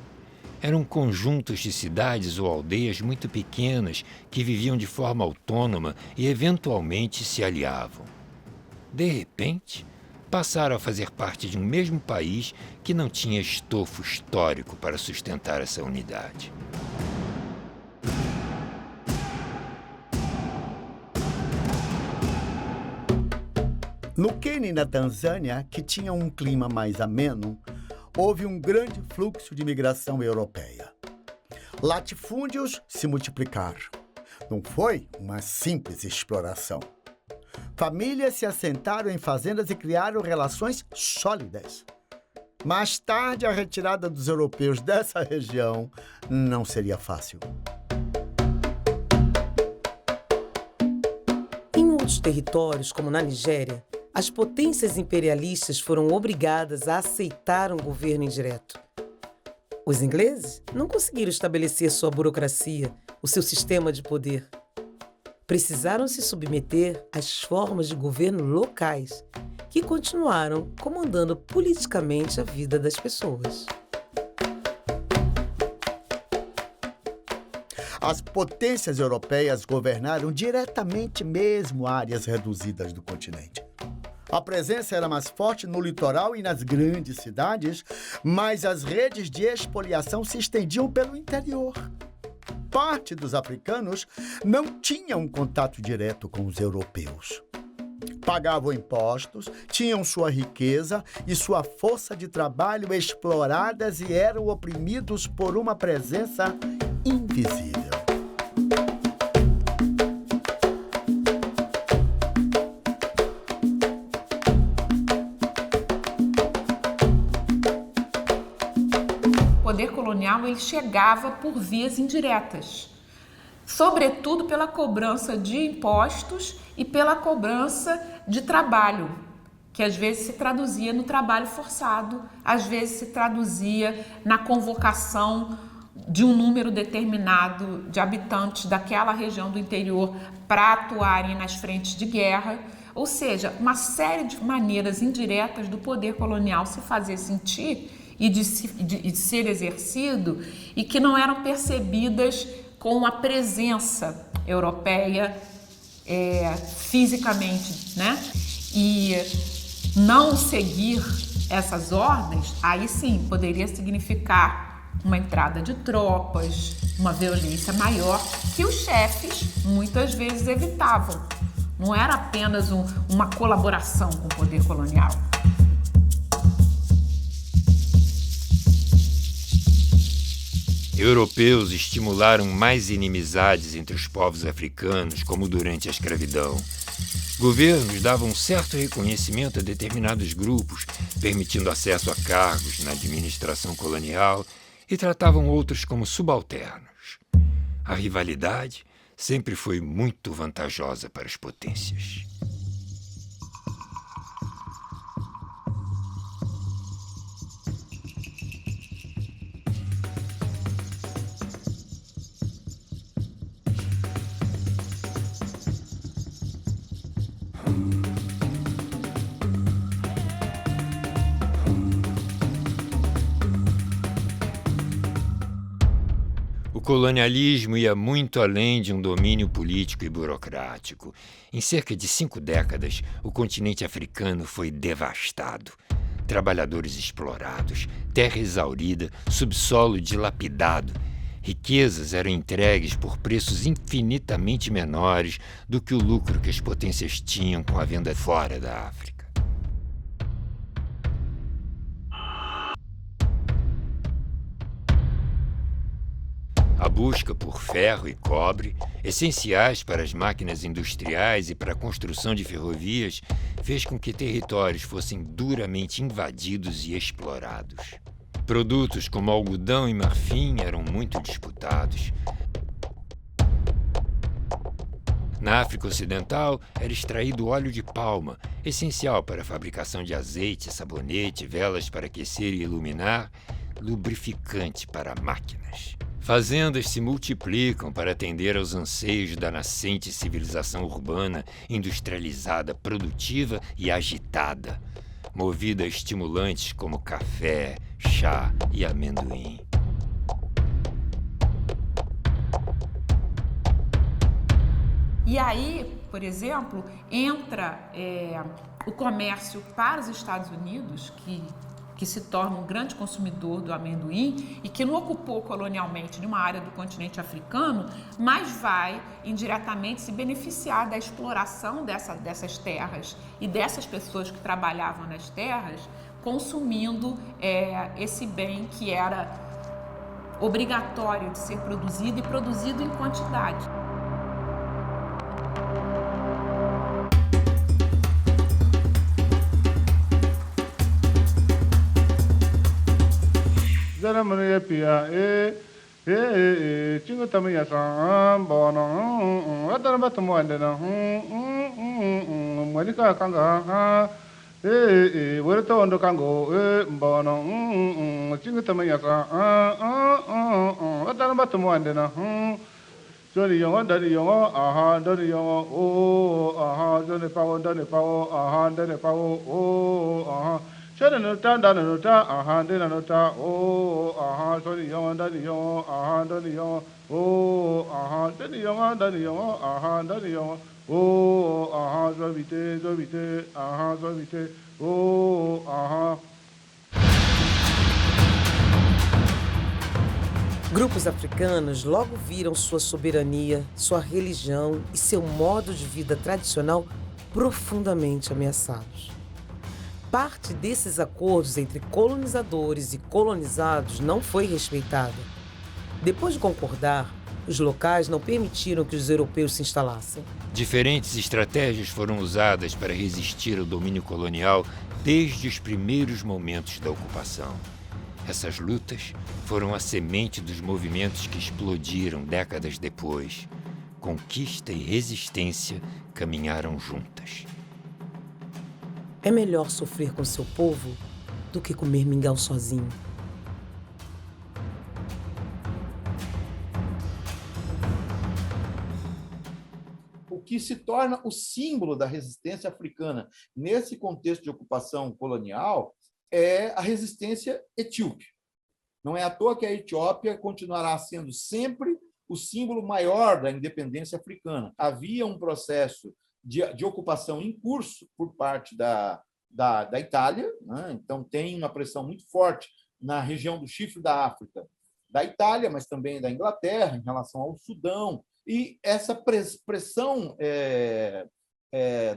Eram conjuntos de cidades ou aldeias muito pequenas que viviam de forma autônoma e eventualmente se aliavam. De repente, passaram a fazer parte de um mesmo país que não tinha estofo histórico para sustentar essa unidade. No Quênia e na Tanzânia, que tinham um clima mais ameno, houve um grande fluxo de imigração europeia. Latifúndios se multiplicaram. Não foi uma simples exploração. Famílias se assentaram em fazendas e criaram relações sólidas. Mais tarde, a retirada dos europeus dessa região não seria fácil. Em outros territórios, como na Nigéria, as potências imperialistas foram obrigadas a aceitar um governo indireto. Os ingleses não conseguiram estabelecer sua burocracia, o seu sistema de poder. Precisaram se submeter às formas de governo locais, que continuaram comandando politicamente a vida das pessoas. As potências europeias governaram diretamente mesmo áreas reduzidas do continente. A presença era mais forte no litoral e nas grandes cidades, mas as redes de expoliação se estendiam pelo interior. Parte dos africanos não tinham contato direto com os europeus. Pagavam impostos, tinham sua riqueza e sua força de trabalho exploradas e eram oprimidos por uma presença invisível. O poder colonial ele chegava por vias indiretas, sobretudo pela cobrança de impostos e pela cobrança de trabalho, que às vezes se traduzia no trabalho forçado, às vezes se traduzia na convocação de um número determinado de habitantes daquela região do interior para atuarem nas frentes de guerra. Ou seja, uma série de maneiras indiretas do poder colonial se fazer sentir e de ser exercido e que não eram percebidas com a presença europeia fisicamente, né? E não seguir essas ordens, aí sim poderia significar uma entrada de tropas, uma violência maior que os chefes muitas vezes evitavam. Não era apenas uma colaboração com o poder colonial. Europeus estimularam mais inimizades entre os povos africanos, como durante a escravidão. Governos davam um certo reconhecimento a determinados grupos, permitindo acesso a cargos na administração colonial, e tratavam outros como subalternos. A rivalidade sempre foi muito vantajosa para as potências. O colonialismo ia muito além de um domínio político e burocrático. Em cerca de 5 décadas, o continente africano foi devastado. Trabalhadores explorados, terra exaurida, subsolo dilapidado. Riquezas eram entregues por preços infinitamente menores do que o lucro que as potências tinham com a venda fora da África. A busca por ferro e cobre, essenciais para as máquinas industriais e para a construção de ferrovias, fez com que territórios fossem duramente invadidos e explorados. Produtos como algodão e marfim eram muito disputados. Na África Ocidental, era extraído óleo de palma, essencial para a fabricação de azeite, sabonete, velas para aquecer e iluminar, lubrificante para máquinas. Fazendas se multiplicam para atender aos anseios da nascente civilização urbana, industrializada, produtiva e agitada, movida a estimulantes como café, chá e amendoim. E aí, por exemplo, entra o comércio para os Estados Unidos, que se torna um grande consumidor do amendoim e que não ocupou colonialmente nenhuma área do continente africano, mas vai indiretamente se beneficiar da exploração dessas terras e dessas pessoas que trabalhavam nas terras, consumindo esse bem que era obrigatório de ser produzido e produzido em quantidade. Zaramani pia chingu tamiya san bono adana batumo andena monika kanga werto ondo kango bono chingu tamiya san adana batumo andena Johnny Young, Daddy Young, aha, Daddy Young, oh, aha, Johnny Power, aha, Daddy Power, oh, aha. Shadanuta, Danuta, aha, Dinanuta, oh, aha, Johnny Young, Daddy Young, aha, Daddy Young, oh, aha, Daddy Young, aha, Daddy Young, oh, aha, zombite, aha, zombite, oh, aha. Grupos africanos logo viram sua soberania, sua religião e seu modo de vida tradicional profundamente ameaçados. Parte desses acordos entre colonizadores e colonizados não foi respeitada. Depois de concordar, os locais não permitiram que os europeus se instalassem. Diferentes estratégias foram usadas para resistir ao domínio colonial desde os primeiros momentos da ocupação. Essas lutas foram a semente dos movimentos que explodiram décadas depois. Conquista e resistência caminharam juntas. É melhor sofrer com seu povo do que comer mingau sozinho. O que se torna o símbolo da resistência africana nesse contexto de ocupação colonial é a resistência etíope. Não é à toa que a Etiópia continuará sendo sempre o símbolo maior da independência africana. Havia um processo de ocupação em curso por parte da Itália, né? Então tem uma pressão muito forte na região do Chifre da África da Itália, mas também da Inglaterra em relação ao Sudão. E essa pressão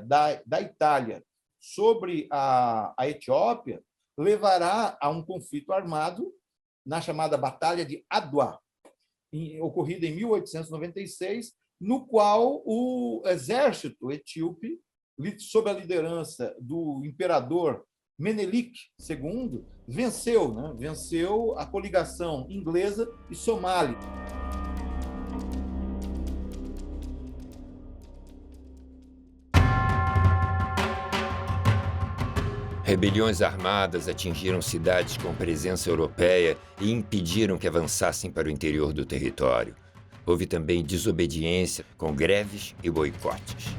da Itália sobre a Etiópia levará a um conflito armado na chamada Batalha de Adwa, ocorrida em 1896, no qual o exército etíope, sob a liderança do imperador Menelik II, venceu a coligação inglesa e somali. Rebeliões armadas atingiram cidades com presença europeia e impediram que avançassem para o interior do território. Houve também desobediência, com greves e boicotes.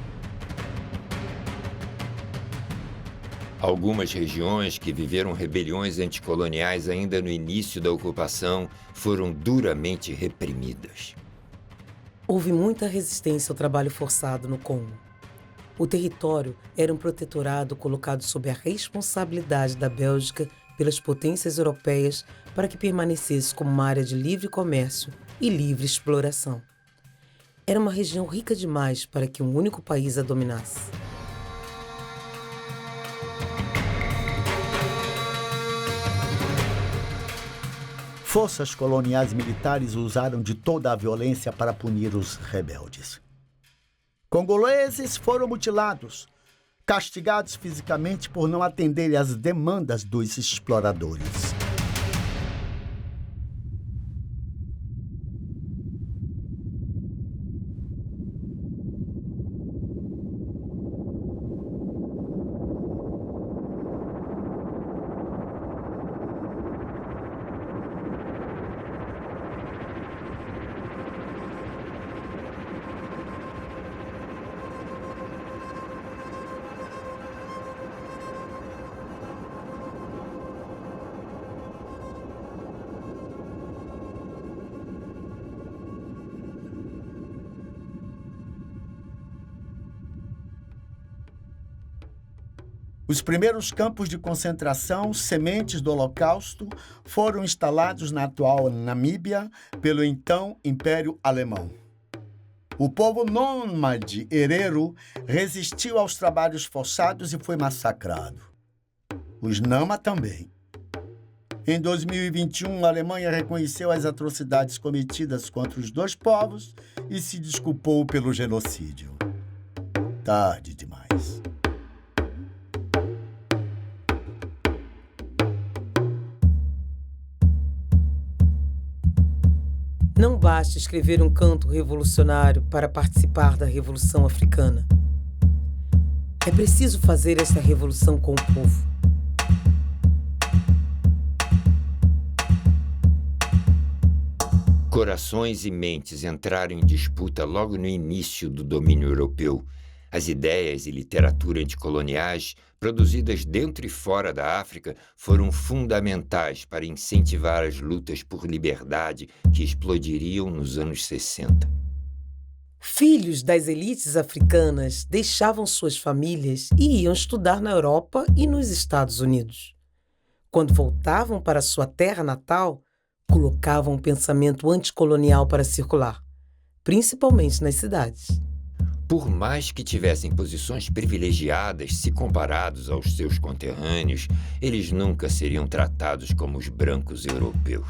Algumas regiões que viveram rebeliões anticoloniais ainda no início da ocupação foram duramente reprimidas. Houve muita resistência ao trabalho forçado no Congo. O território era um protetorado colocado sob a responsabilidade da Bélgica pelas potências europeias para que permanecesse como uma área de livre comércio e livre exploração. Era uma região rica demais para que um único país a dominasse. Forças coloniais militares usaram de toda a violência para punir os rebeldes. Congoleses foram mutilados, castigados fisicamente por não atenderem às demandas dos exploradores. Os primeiros campos de concentração, sementes do Holocausto, foram instalados na atual Namíbia pelo então Império Alemão. O povo nômade herero resistiu aos trabalhos forçados e foi massacrado. Os Nama também. Em 2021, a Alemanha reconheceu as atrocidades cometidas contra os dois povos e se desculpou pelo genocídio. Tarde demais. Não basta escrever um canto revolucionário para participar da Revolução Africana. É preciso fazer essa revolução com o povo. Corações e mentes entraram em disputa logo no início do domínio europeu. As ideias e literatura anticoloniais, produzidas dentro e fora da África, foram fundamentais para incentivar as lutas por liberdade que explodiriam nos anos 60. Filhos das elites africanas deixavam suas famílias e iam estudar na Europa e nos Estados Unidos. Quando voltavam para sua terra natal, colocavam um pensamento anticolonial para circular, principalmente nas cidades. Por mais que tivessem posições privilegiadas se comparados aos seus conterrâneos, eles nunca seriam tratados como os brancos europeus.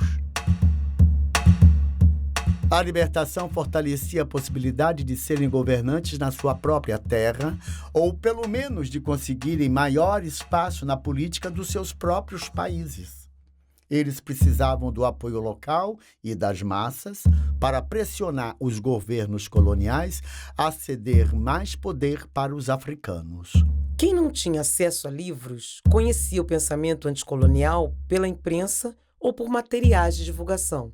A libertação fortalecia a possibilidade de serem governantes na sua própria terra, ou pelo menos de conseguirem maior espaço na política dos seus próprios países. Eles precisavam do apoio local e das massas para pressionar os governos coloniais a ceder mais poder para os africanos. Quem não tinha acesso a livros conhecia o pensamento anticolonial pela imprensa ou por materiais de divulgação.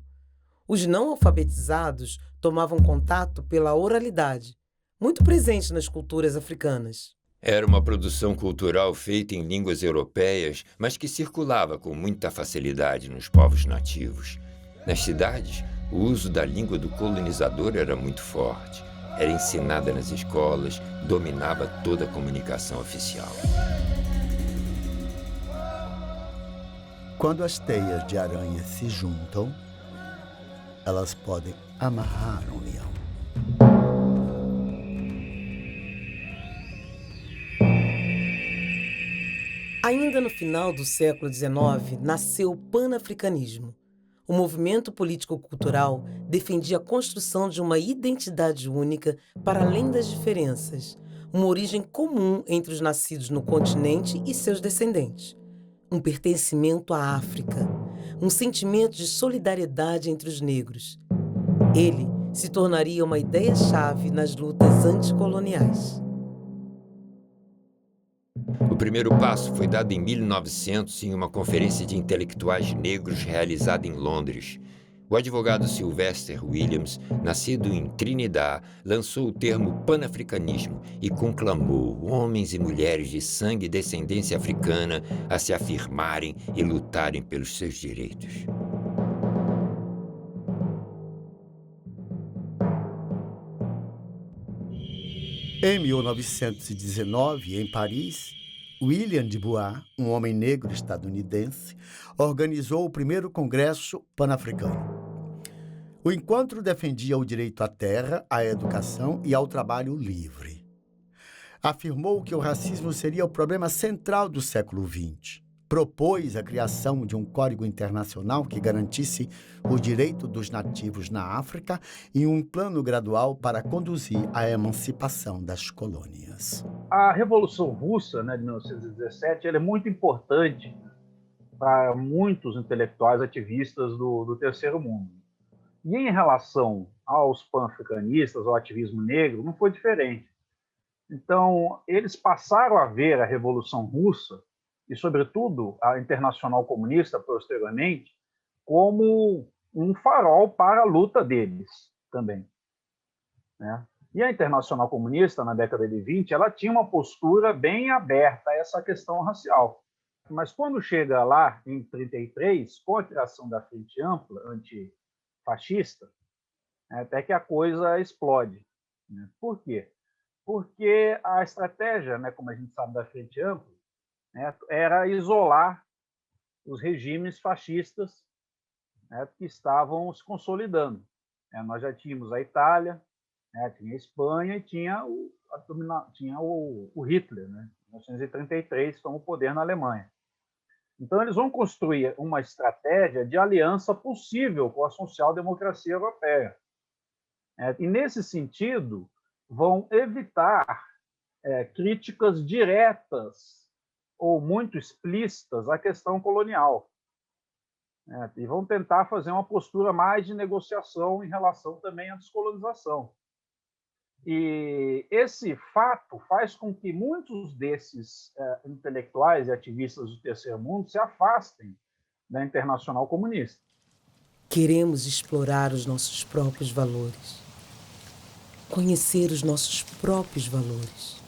Os não alfabetizados tomavam contato pela oralidade, muito presente nas culturas africanas. Era uma produção cultural feita em línguas europeias, mas que circulava com muita facilidade nos povos nativos. Nas cidades, o uso da língua do colonizador era muito forte. Era ensinada nas escolas, dominava toda a comunicação oficial. Quando as teias de aranha se juntam, elas podem amarrar um leão. Ainda no final do século XIX, nasceu o panafricanismo. O movimento político-cultural defendia a construção de uma identidade única para além das diferenças, uma origem comum entre os nascidos no continente e seus descendentes, um pertencimento à África, um sentimento de solidariedade entre os negros. Ele se tornaria uma ideia-chave nas lutas anticoloniais. O primeiro passo foi dado em 1900 em uma conferência de intelectuais negros realizada em Londres. O advogado Sylvester Williams, nascido em Trinidad, lançou o termo panafricanismo e conclamou homens e mulheres de sangue e descendência africana a se afirmarem e lutarem pelos seus direitos. Em 1919, em Paris, William de Bois, um homem negro estadunidense, organizou o primeiro Congresso Pan-Africano. O encontro defendia o direito à terra, à educação e ao trabalho livre. Afirmou que o racismo seria o problema central do século XX. Propôs a criação de um código internacional que garantisse o direito dos nativos na África e um plano gradual para conduzir à emancipação das colônias. A Revolução Russa, de 1917, ela é muito importante para muitos intelectuais ativistas do Terceiro Mundo. E em relação aos pan-africanistas, ao ativismo negro, não foi diferente. Então, eles passaram a ver a Revolução Russa e, sobretudo, a Internacional Comunista, posteriormente, como um farol para a luta deles também. E a Internacional Comunista, na década de 20, ela tinha uma postura bem aberta a essa questão racial. Mas quando chega lá, em 1933, com a criação da Frente Ampla, antifascista, até que a coisa explode. Por quê? Porque a estratégia, como a gente sabe, da Frente Ampla, era isolar os regimes fascistas que estavam se consolidando. Nós já tínhamos a Itália, tinha a Espanha e tinha o Hitler, em 1933, como poder na Alemanha. Então, eles vão construir uma estratégia de aliança possível com a social-democracia europeia. E, nesse sentido, vão evitar críticas diretas ou muito explícitas à questão colonial. E vão tentar fazer uma postura mais de negociação em relação também à descolonização. E esse fato faz com que muitos desses intelectuais e ativistas do Terceiro Mundo se afastem da Internacional Comunista. Queremos explorar os nossos próprios valores, conhecer os nossos próprios valores,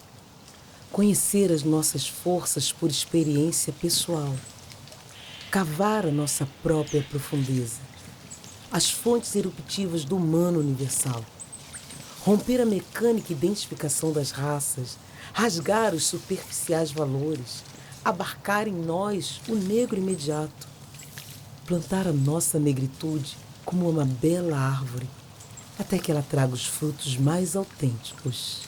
conhecer as nossas forças por experiência pessoal, cavar a nossa própria profundeza, as fontes eruptivas do humano universal, romper a mecânica identificação das raças, rasgar os superficiais valores, abarcar em nós o negro imediato, plantar a nossa negritude como uma bela árvore, até que ela traga os frutos mais autênticos.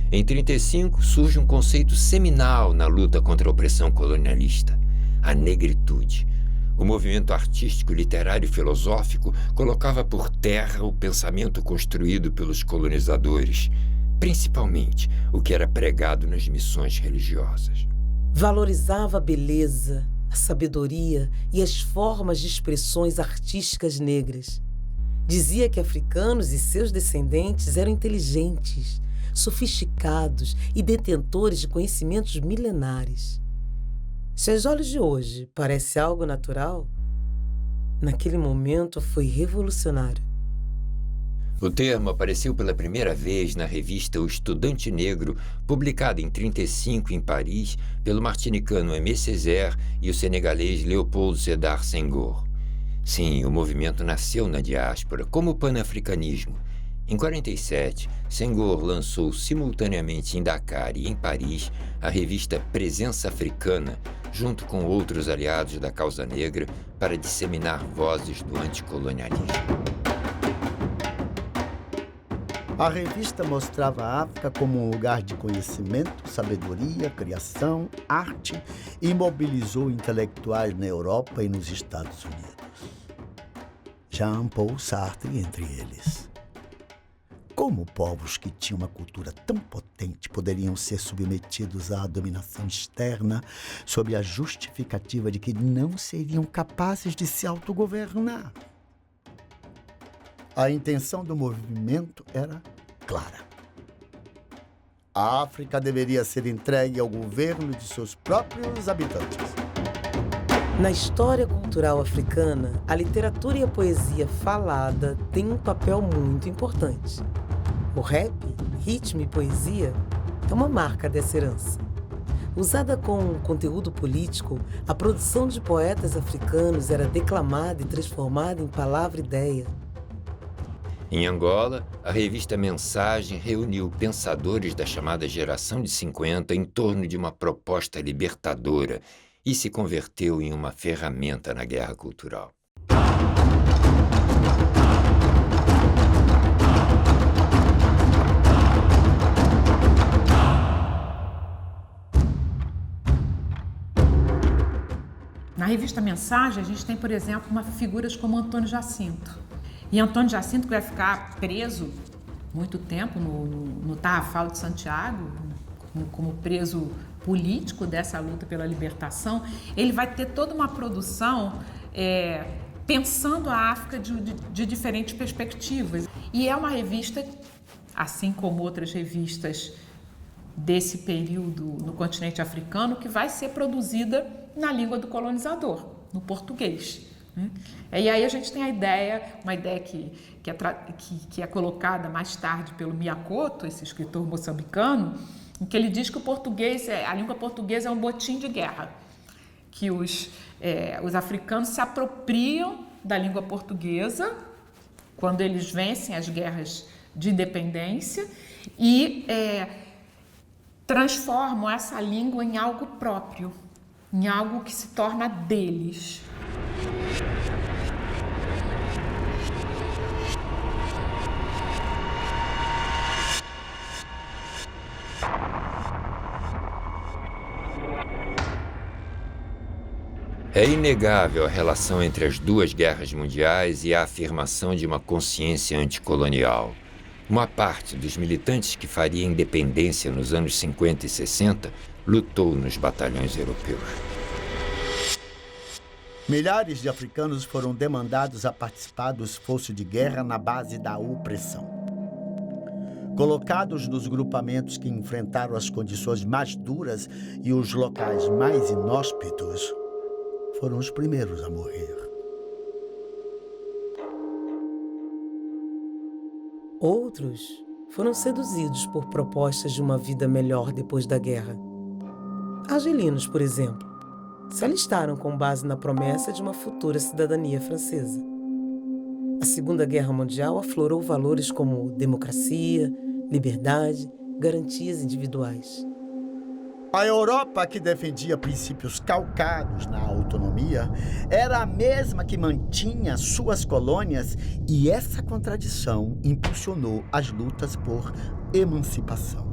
Em 1935, surge um conceito seminal na luta contra a opressão colonialista: a negritude. O movimento artístico, literário e filosófico colocava por terra o pensamento construído pelos colonizadores, principalmente o que era pregado nas missões religiosas. Valorizava a beleza, a sabedoria e as formas de expressões artísticas negras. Dizia que africanos e seus descendentes eram inteligentes, sofisticados e detentores de conhecimentos milenares. Se aos olhos de hoje parece algo natural, naquele momento foi revolucionário. O termo apareceu pela primeira vez na revista O Estudante Negro, publicada em 1935 em Paris pelo martinicano Aimé Césaire e o senegalês Léopold Sédar Senghor. Sim, o movimento nasceu na diáspora, como o panafricanismo. Em 1947, Senghor lançou simultaneamente em Dakar e em Paris a revista Presença Africana, junto com outros aliados da causa negra, para disseminar vozes do anticolonialismo. A revista mostrava a África como um lugar de conhecimento, sabedoria, criação, arte e mobilizou intelectuais na Europa e nos Estados Unidos. Jean-Paul Sartre entre eles. Como povos que tinham uma cultura tão potente poderiam ser submetidos à dominação externa sob a justificativa de que não seriam capazes de se autogovernar? A intenção do movimento era clara. A África deveria ser entregue ao governo de seus próprios habitantes. Na história cultural africana, a literatura e a poesia falada têm um papel muito importante. O rap, ritmo e poesia é uma marca dessa herança. Usada com conteúdo político, a produção de poetas africanos era declamada e transformada em palavra-ideia. Em Angola, a revista Mensagem reuniu pensadores da chamada Geração de 50 em torno de uma proposta libertadora e se converteu em uma ferramenta na guerra cultural. Na revista Mensagem, a gente tem, por exemplo, figuras como Antônio Jacinto. E Antônio Jacinto, que vai ficar preso muito tempo no Tarrafal de Santiago, como preso político dessa luta pela libertação, ele vai ter toda uma produção pensando a África de diferentes perspectivas. E é uma revista, assim como outras revistas desse período no continente africano, que vai ser produzida na língua do colonizador, no português. E aí a gente tem uma ideia que é colocada mais tarde pelo Miyakoto, esse escritor moçambicano, em que ele diz que a língua portuguesa é um botim de guerra, que os africanos se apropriam da língua portuguesa quando eles vencem as guerras de independência e transformam essa língua em algo próprio, em algo que se torna deles. É inegável a relação entre as duas guerras mundiais e a afirmação de uma consciência anticolonial. Uma parte dos militantes que faria independência nos anos 50 e 60 lutou nos batalhões europeus. Milhares de africanos foram demandados a participar do esforço de guerra na base da opressão. Colocados nos grupamentos que enfrentaram as condições mais duras e os locais mais inóspitos, foram os primeiros a morrer. Outros foram seduzidos por propostas de uma vida melhor depois da guerra. Argelinos, por exemplo, se alistaram com base na promessa de uma futura cidadania francesa. A Segunda Guerra Mundial aflorou valores como democracia, liberdade, garantias individuais. A Europa, que defendia princípios calcados na autonomia, era a mesma que mantinha suas colônias, e essa contradição impulsionou as lutas por emancipação.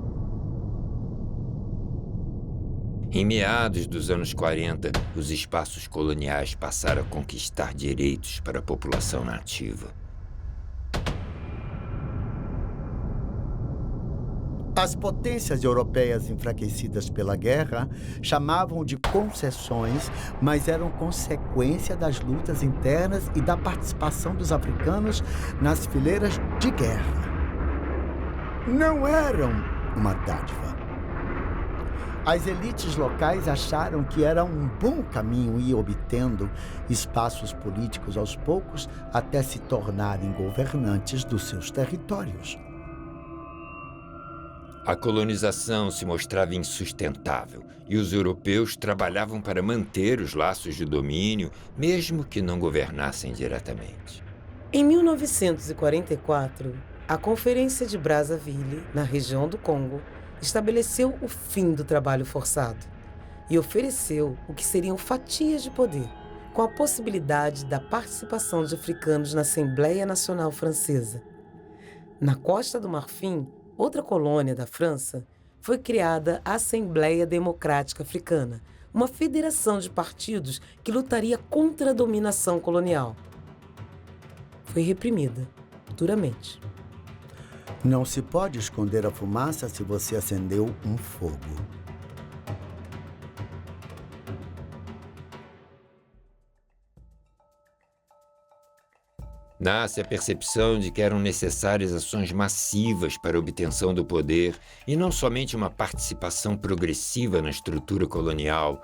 Em meados dos anos 40, os espaços coloniais passaram a conquistar direitos para a população nativa. As potências europeias enfraquecidas pela guerra chamavam de concessões, mas eram consequência das lutas internas e da participação dos africanos nas fileiras de guerra. Não eram uma dádiva. As elites locais acharam que era um bom caminho ir obtendo espaços políticos aos poucos até se tornarem governantes dos seus territórios. A colonização se mostrava insustentável e os europeus trabalhavam para manter os laços de domínio, mesmo que não governassem diretamente. Em 1944, a Conferência de Brazzaville, na região do Congo, estabeleceu o fim do trabalho forçado e ofereceu o que seriam fatias de poder, com a possibilidade da participação de africanos na Assembleia Nacional Francesa. Na Costa do Marfim, outra colônia da França, foi criada a Assembleia Democrática Africana, uma federação de partidos que lutaria contra a dominação colonial. Foi reprimida duramente. Não se pode esconder a fumaça se você acendeu um fogo. Nasce a percepção de que eram necessárias ações massivas para a obtenção do poder e não somente uma participação progressiva na estrutura colonial.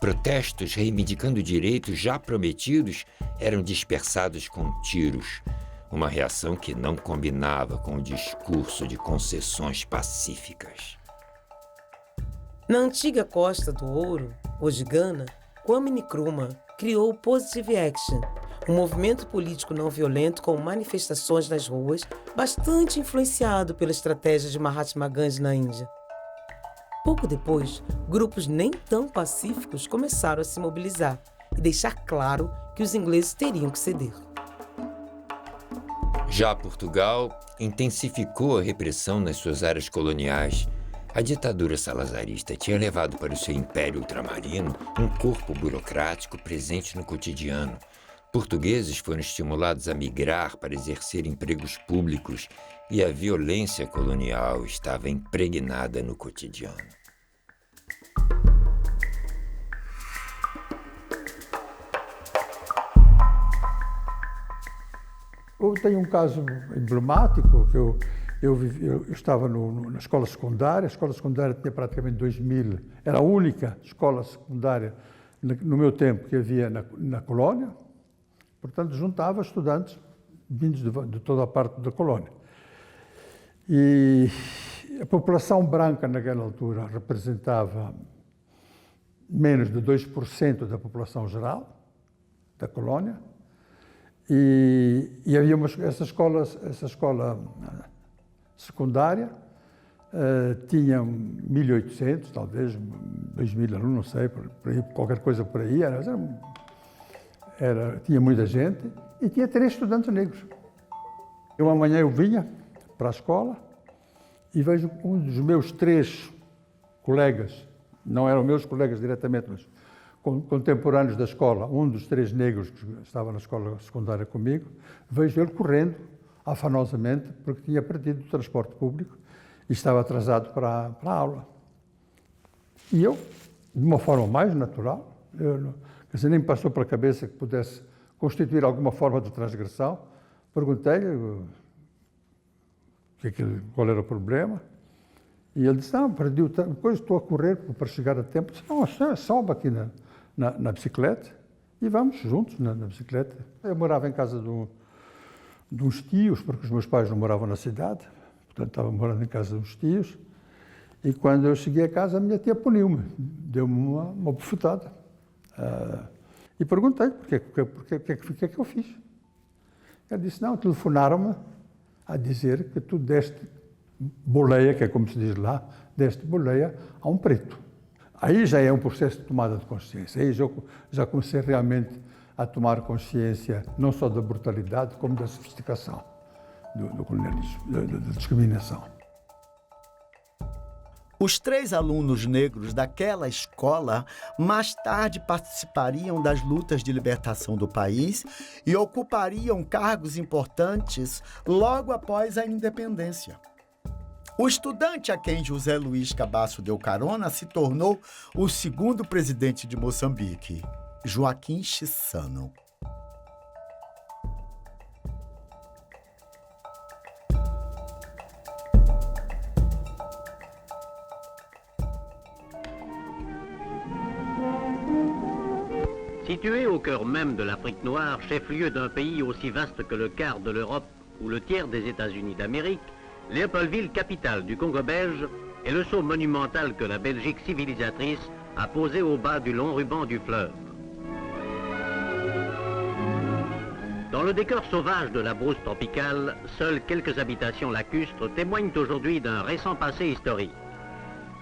Protestos reivindicando direitos já prometidos eram dispersados com tiros, uma reação que não combinava com o discurso de concessões pacíficas. Na antiga Costa do Ouro, hoje Gana, Kwame Nkrumah criou o Positive Action, um movimento político não violento com manifestações nas ruas, bastante influenciado pela estratégia de Mahatma Gandhi na Índia. Pouco depois, grupos nem tão pacíficos começaram a se mobilizar e deixar claro que os ingleses teriam que ceder. Já Portugal intensificou a repressão nas suas áreas coloniais. A ditadura salazarista tinha levado para o seu império ultramarino um corpo burocrático presente no cotidiano. Portugueses foram estimulados a migrar para exercer empregos públicos e a violência colonial estava impregnada no cotidiano. Eu tenho um caso emblemático que eu estava na escola secundária. A escola secundária tinha praticamente 2000, era a única escola secundária no meu tempo que havia na colónia. Portanto, juntava estudantes vindos de toda a parte da colónia. E a população branca naquela altura representava menos de 2% da população geral da colónia. E havia essa escola secundária tinha 1.800, talvez 2.000 alunos, não sei, por aí, qualquer coisa por aí. Tinha muita gente e tinha 3 estudantes negros. Uma manhã eu vinha para a escola e vejo um dos meus 3 colegas, não eram meus colegas diretamente, mas contemporâneos da escola, um dos 3 negros que estava na escola secundária comigo, vejo ele correndo afanosamente porque tinha perdido o transporte público e estava atrasado para a aula. E eu, de uma forma mais natural, quer dizer, nem me passou pela cabeça que pudesse constituir alguma forma de transgressão, perguntei-lhe qual era o problema, e ele disse, não, perdi o tempo, depois estou a correr para chegar a tempo. Eu disse, não, sobe aqui na bicicleta e vamos juntos na bicicleta. Eu morava em casa de uns tios, porque os meus pais não moravam na cidade, portanto estava morando em casa de uns tios, e quando eu cheguei a casa a minha tia puniu-me, deu-me uma bufetada. E perguntei, o que é que eu fiz? Ele disse, não, telefonaram-me a dizer que tu deste boleia, que é como se diz lá, deste boleia a um preto. Aí já é um processo de tomada de consciência, aí já comecei realmente a tomar consciência não só da brutalidade, como da sofisticação do colonialismo, da discriminação. Os 3 alunos negros daquela escola mais tarde participariam das lutas de libertação do país e ocupariam cargos importantes logo após a independência. O estudante a quem José Luiz Cabasso deu carona se tornou o 2º presidente de Moçambique, Joaquim Chissano. Situé au cœur même de l'Afrique noire, chef-lieu d'un pays aussi vaste que le quart de l'Europe ou le tiers des États-Unis d'Amérique, Léopoldville, capitale du Congo belge, est le sceau monumental que la Belgique civilisatrice a posé au bas du long ruban du fleuve. Dans le décor sauvage de la brousse tropicale, seules quelques habitations lacustres témoignent aujourd'hui d'un récent passé historique.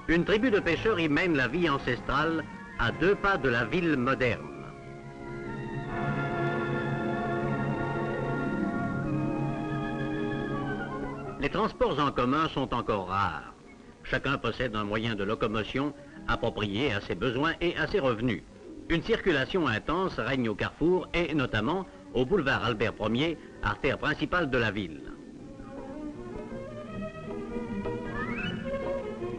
Une tribu de pêcheurs y mène la vie ancestrale à 2 pas de la ville moderne. Les transports en commun sont encore rares. Chacun possède un moyen de locomotion approprié à ses besoins et à ses revenus. Une circulation intense règne au carrefour et notamment au boulevard Albert Ier, artère principale de la ville.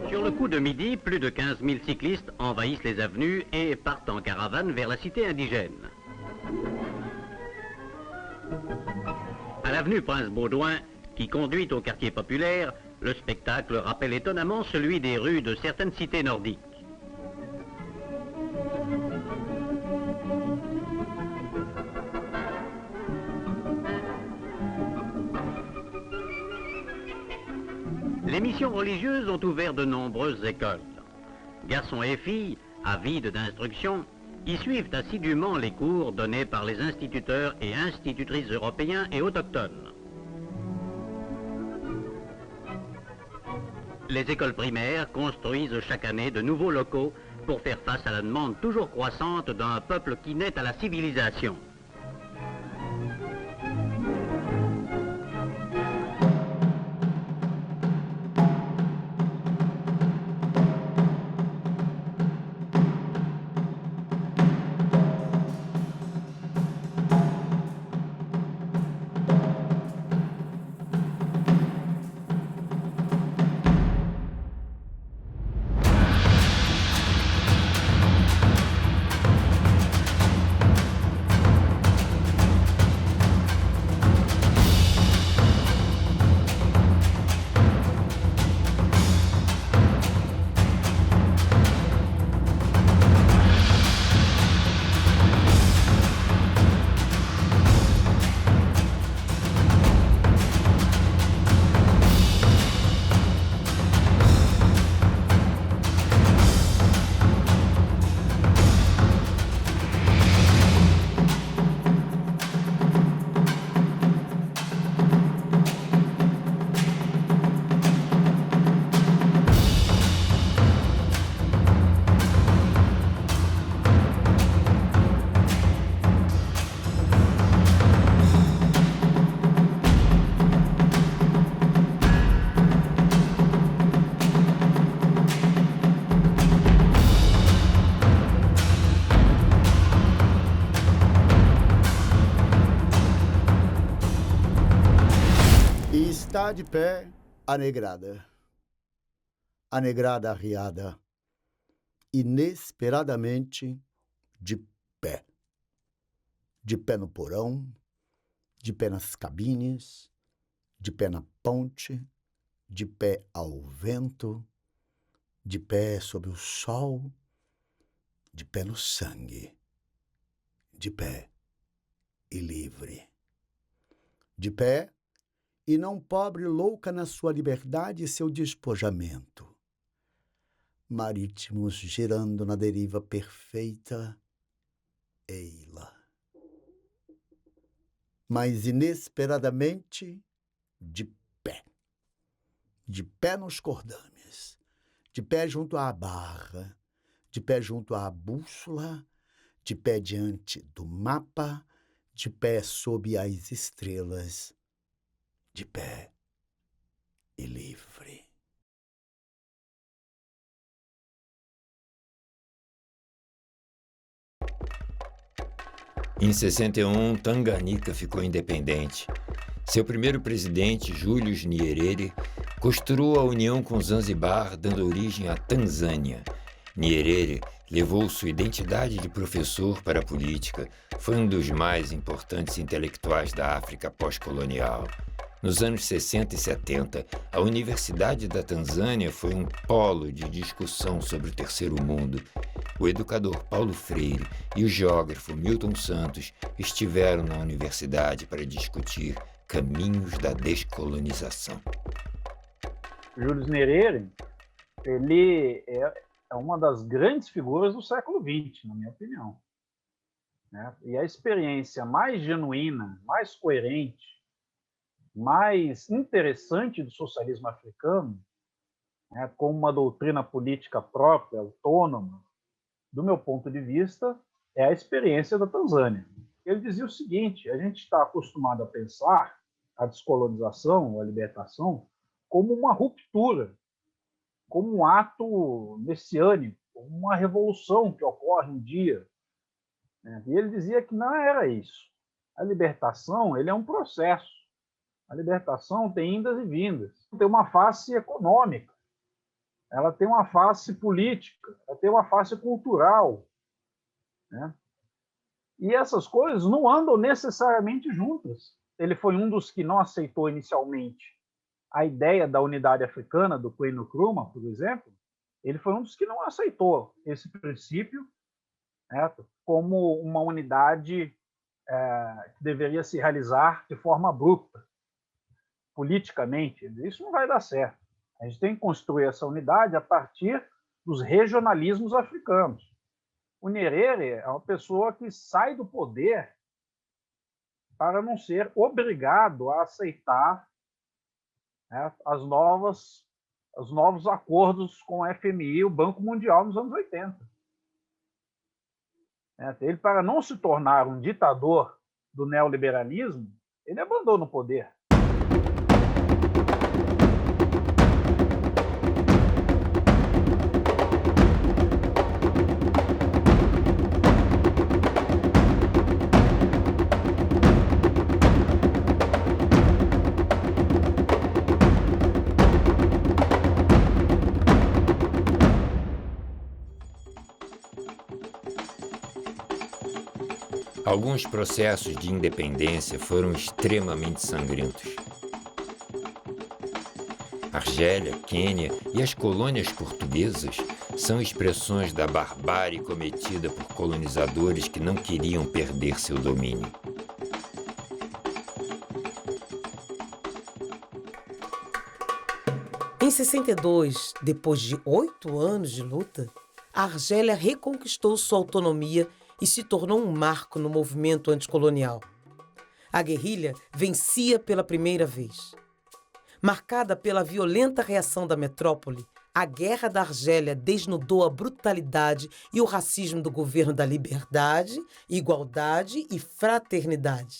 Sur le coup de midi, plus de 15 000 cyclistes envahissent les avenues et partent en caravane vers la cité indigène. À l'avenue Prince-Baudouin, qui conduit au quartier populaire, le spectacle rappelle étonnamment celui des rues de certaines cités nordiques. Les missions religieuses ont ouvert de nombreuses écoles. Garçons et filles, avides d'instruction, y suivent assidûment les cours donnés par les instituteurs et institutrices européens et autochtones. Les écoles primaires construisent chaque année de nouveaux locaux pour faire face à la demande toujours croissante d'un peuple qui naît à la civilisation. Está de pé a negrada arriada, inesperadamente de pé. De pé no porão, de pé nas cabines, de pé na ponte, de pé ao vento, de pé sob o sol, de pé no sangue, de pé e livre. De pé e não pobre louca na sua liberdade e seu despojamento. Marítimos girando na deriva perfeita, ei-la. Mas inesperadamente de pé nos cordames, de pé junto à barra, de pé junto à bússola, de pé diante do mapa, de pé sob as estrelas, de pé e livre. Em 61, Tanganyika ficou independente. Seu primeiro presidente, Julius Nyerere, costurou a união com Zanzibar, dando origem à Tanzânia. Nyerere levou sua identidade de professor para a política. Foi um dos mais importantes intelectuais da África pós-colonial. Nos anos 60 e 70, a Universidade da Tanzânia foi um polo de discussão sobre o terceiro mundo. O educador Paulo Freire e o geógrafo Milton Santos estiveram na universidade para discutir caminhos da descolonização. Julius Nyerere, ele é uma das grandes figuras do século XX, na minha opinião. E a experiência mais genuína, mais coerente, mais interessante do socialismo africano, com uma doutrina política própria, autônoma, do meu ponto de vista, é a experiência da Tanzânia. Ele dizia o seguinte: a gente está acostumado a pensar a descolonização, a libertação, como uma ruptura, como um ato messiânico, como uma revolução que ocorre um dia. E ele dizia que não era isso. A libertação, ele é um processo. A libertação tem indas e vindas. Tem uma face econômica, ela tem uma face política, ela tem uma face cultural. E essas coisas não andam necessariamente juntas. Ele foi um dos que não aceitou inicialmente a ideia da unidade africana, do Kwame Nkrumah, por exemplo. Ele foi um dos que não aceitou esse princípio como uma unidade que deveria se realizar de forma abrupta, politicamente. Isso não vai dar certo. A gente tem que construir essa unidade a partir dos regionalismos africanos. O Nyerere é uma pessoa que sai do poder para não ser obrigado a aceitar os novos acordos com o FMI e o Banco Mundial nos anos 80. Ele, para não se tornar um ditador do neoliberalismo, ele abandona o poder. Alguns processos de independência foram extremamente sangrentos. Argélia, Quênia e as colônias portuguesas são expressões da barbárie cometida por colonizadores que não queriam perder seu domínio. Em 62, depois de 8 anos de luta, a Argélia reconquistou sua autonomia e se tornou um marco no movimento anticolonial. A guerrilha vencia pela primeira vez. Marcada pela violenta reação da metrópole, a Guerra da Argélia desnudou a brutalidade e o racismo do governo da liberdade, igualdade e fraternidade.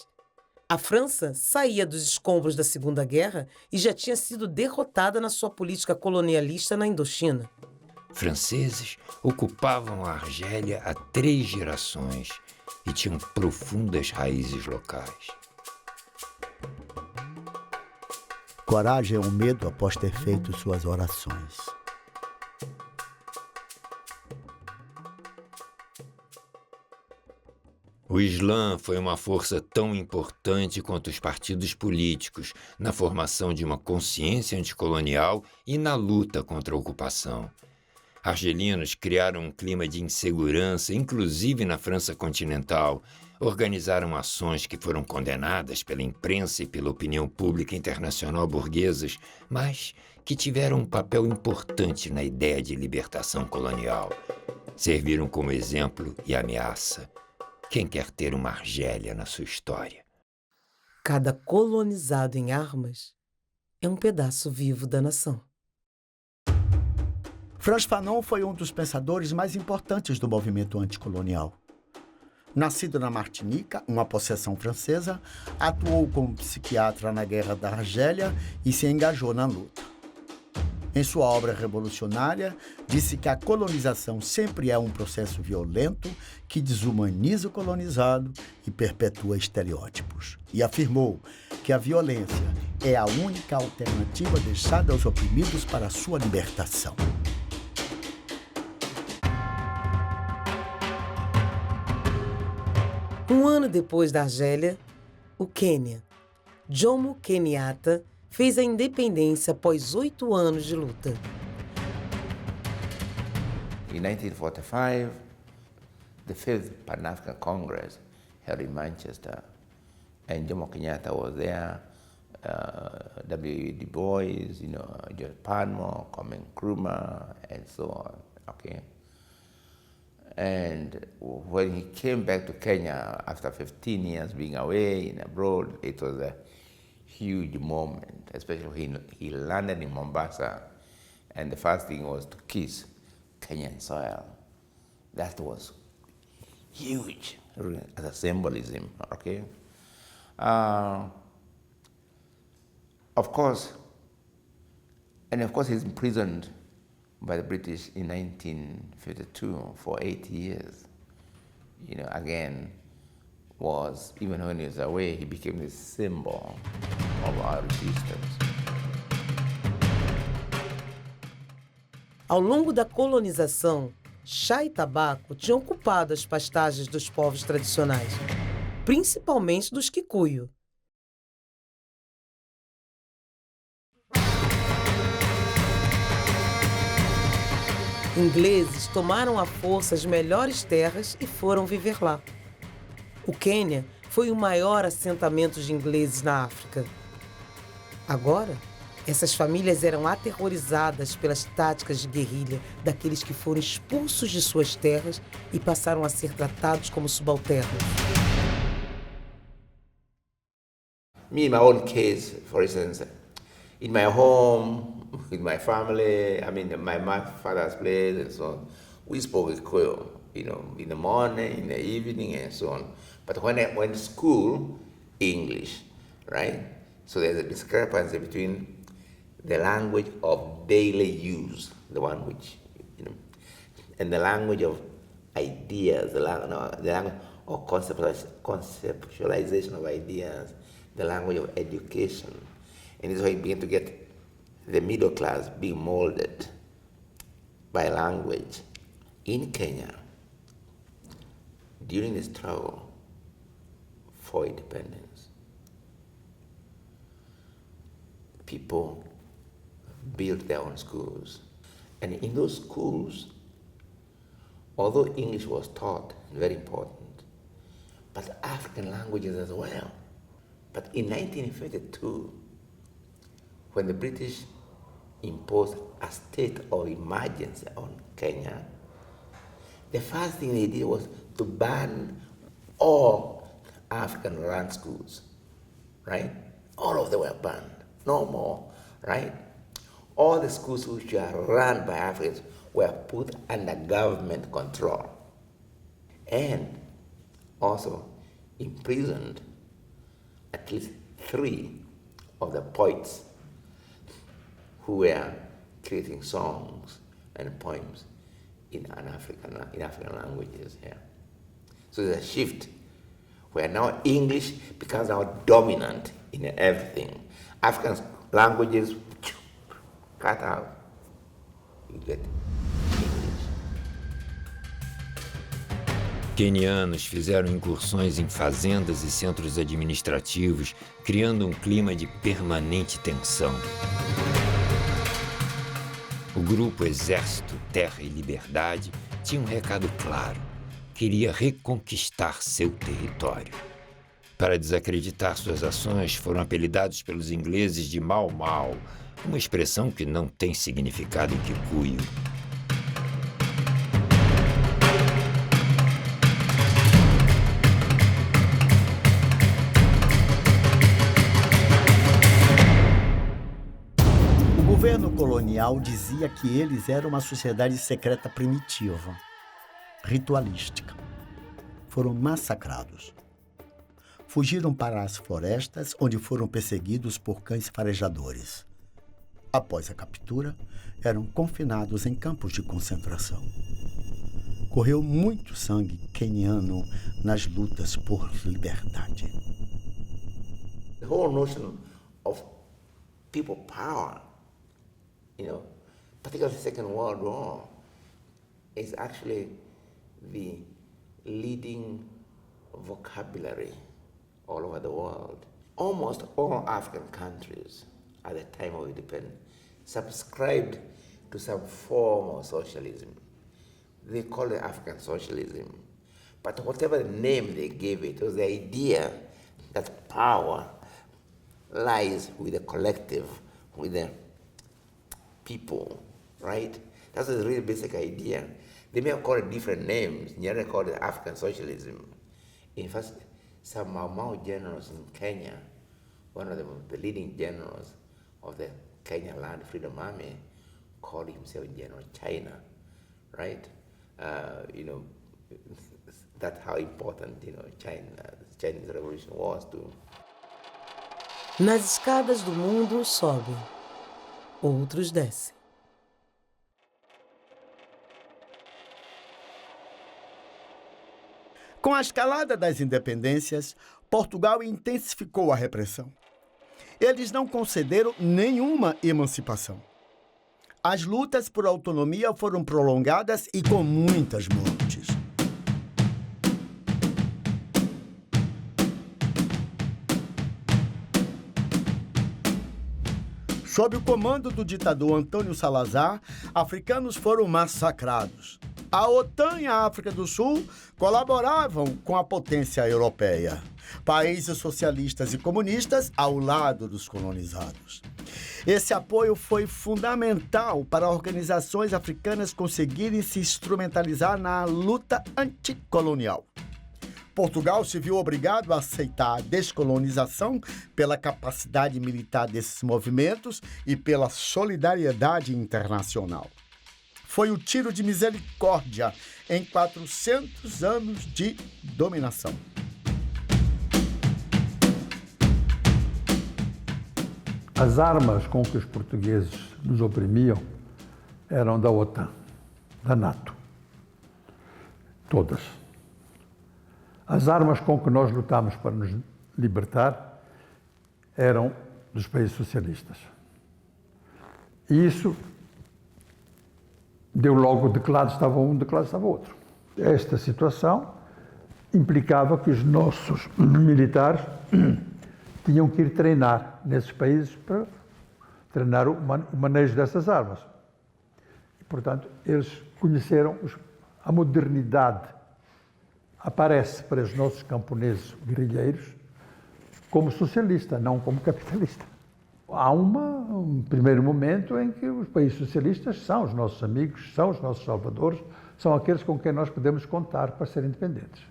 A França saía dos escombros da Segunda Guerra e já tinha sido derrotada na sua política colonialista na Indochina. Franceses ocupavam a Argélia há 3 gerações e tinham profundas raízes locais. Coragem ou medo após ter feito suas orações. O Islã foi uma força tão importante quanto os partidos políticos na formação de uma consciência anticolonial e na luta contra a ocupação. Argelinos criaram um clima de insegurança, inclusive na França continental, organizaram ações que foram condenadas pela imprensa e pela opinião pública internacional burguesas, mas que tiveram um papel importante na ideia de libertação colonial. Serviram como exemplo e ameaça. Quem quer ter uma Argélia na sua história? Cada colonizado em armas é um pedaço vivo da nação. Frantz Fanon foi um dos pensadores mais importantes do movimento anticolonial. Nascido na Martinica, uma possessão francesa, atuou como psiquiatra na Guerra da Argélia e se engajou na luta. Em sua obra revolucionária, disse que a colonização sempre é um processo violento que desumaniza o colonizado e perpetua estereótipos. E afirmou que a violência é a única alternativa deixada aos oprimidos para a sua libertação. Um ano depois da Argélia, o Quênia, Jomo Kenyatta, fez a independência após 8 anos de luta. In 1945, the 5th Pan-African Congress held in Manchester, and Jomo Kenyatta was there, W.E. Du Bois, George Palmer, Kwame Nkrumah, and so on, okay? And when he came back to Kenya after 15 years being away and abroad, it was a huge moment, especially when he landed in Mombasa, and the first thing was to kiss Kenyan soil. That was huge as a symbolism, okay? Of course, he's imprisoned by the British in 1952 for 8 years. Again, even when he was away, he became this symbol of our resistance. Ao longo da colonização, chá e tabaco tinham ocupado as pastagens dos povos tradicionais, principalmente dos Kikuyu. Ingleses tomaram à força as melhores terras e foram viver lá. O Quênia foi o maior assentamento de ingleses na África. Agora, essas famílias eram aterrorizadas pelas táticas de guerrilha daqueles que foram expulsos de suas terras e passaram a ser tratados como subalternos. Me, in my own case, for instance, in my home, with my family, my father's place and so on, we spoke Kikuyu, in the morning, in the evening, and so on. But when I went to school, English, right? So there's a discrepancy between the language of daily use, the one which, and the language of ideas, the language of conceptualization of ideas, the language of education. And this is how you begin to get the middle class being molded by language. In Kenya, during the struggle for independence, people built their own schools. And in those schools, although English was taught, very important, but African languages as well. But in 1952, when the British imposed a state of emergency on Kenya, the first thing they did was to ban all African-run schools, right? All of them were banned, no more, right? All the schools which were run by Africans were put under government control, and also imprisoned at least 3 of the poets who were creating songs and poems in African languages here. So there's a shift where now English becomes now dominant in everything. African languages cut out. You get English. Quenianos fizeram incursões em fazendas e centros administrativos, criando um clima de permanente tensão. O grupo Exército, Terra e Liberdade tinha um recado claro: queria reconquistar seu território. Para desacreditar suas ações, foram apelidados pelos ingleses de Mau Mau, uma expressão que não tem significado em Kikuyu. O governo colonial dizia que eles eram uma sociedade secreta primitiva, ritualística. Foram massacrados. Fugiram para as florestas, onde foram perseguidos por cães farejadores. Após a captura, eram confinados em campos de concentração. Correu muito sangue queniano nas lutas por liberdade. The whole notion of people power, particularly the Second World War, is actually the leading vocabulary all over the world. Almost all African countries at the time of independence subscribed to some form of socialism. They call it African socialism. But whatever name they gave it, was the idea that power lies with the collective, with the people, right? That's the really basic idea. They may have called it different names. Nyerere called it African socialism. In fact, some Mau Mau generals in Kenya, one of them, the leading generals of the Kenya Land Freedom Army, called himself General China, right? That's how important, the Chinese Revolution was too. Nas escadas do mundo, uns sobem, outros descem. Com a escalada das independências, Portugal intensificou a repressão. Eles não concederam nenhuma emancipação. As lutas por autonomia foram prolongadas e com muitas mortes. Sob o comando do ditador Antônio Salazar, africanos foram massacrados. A OTAN e a África do Sul colaboravam com a potência europeia. Países socialistas e comunistas ao lado dos colonizados. Esse apoio foi fundamental para organizações africanas conseguirem se instrumentalizar na luta anticolonial. Portugal se viu obrigado a aceitar a descolonização pela capacidade militar desses movimentos e pela solidariedade internacional. Foi o tiro de misericórdia em 400 anos de dominação. As armas com que os portugueses nos oprimiam eram da OTAN, da NATO. Todas. As armas com que nós lutámos para nos libertar eram dos países socialistas. E isso deu logo de que lado estava um, de que lado estava outro. Esta situação implicava que os nossos militares tinham que ir treinar nesses países para treinar o manejo dessas armas. E, portanto, eles conheceram a modernidade. Aparece para os nossos camponeses guerrilheiros como socialista, não como capitalista. Há um primeiro momento em que os países socialistas são os nossos amigos, são os nossos salvadores, são aqueles com quem nós podemos contar para ser independentes.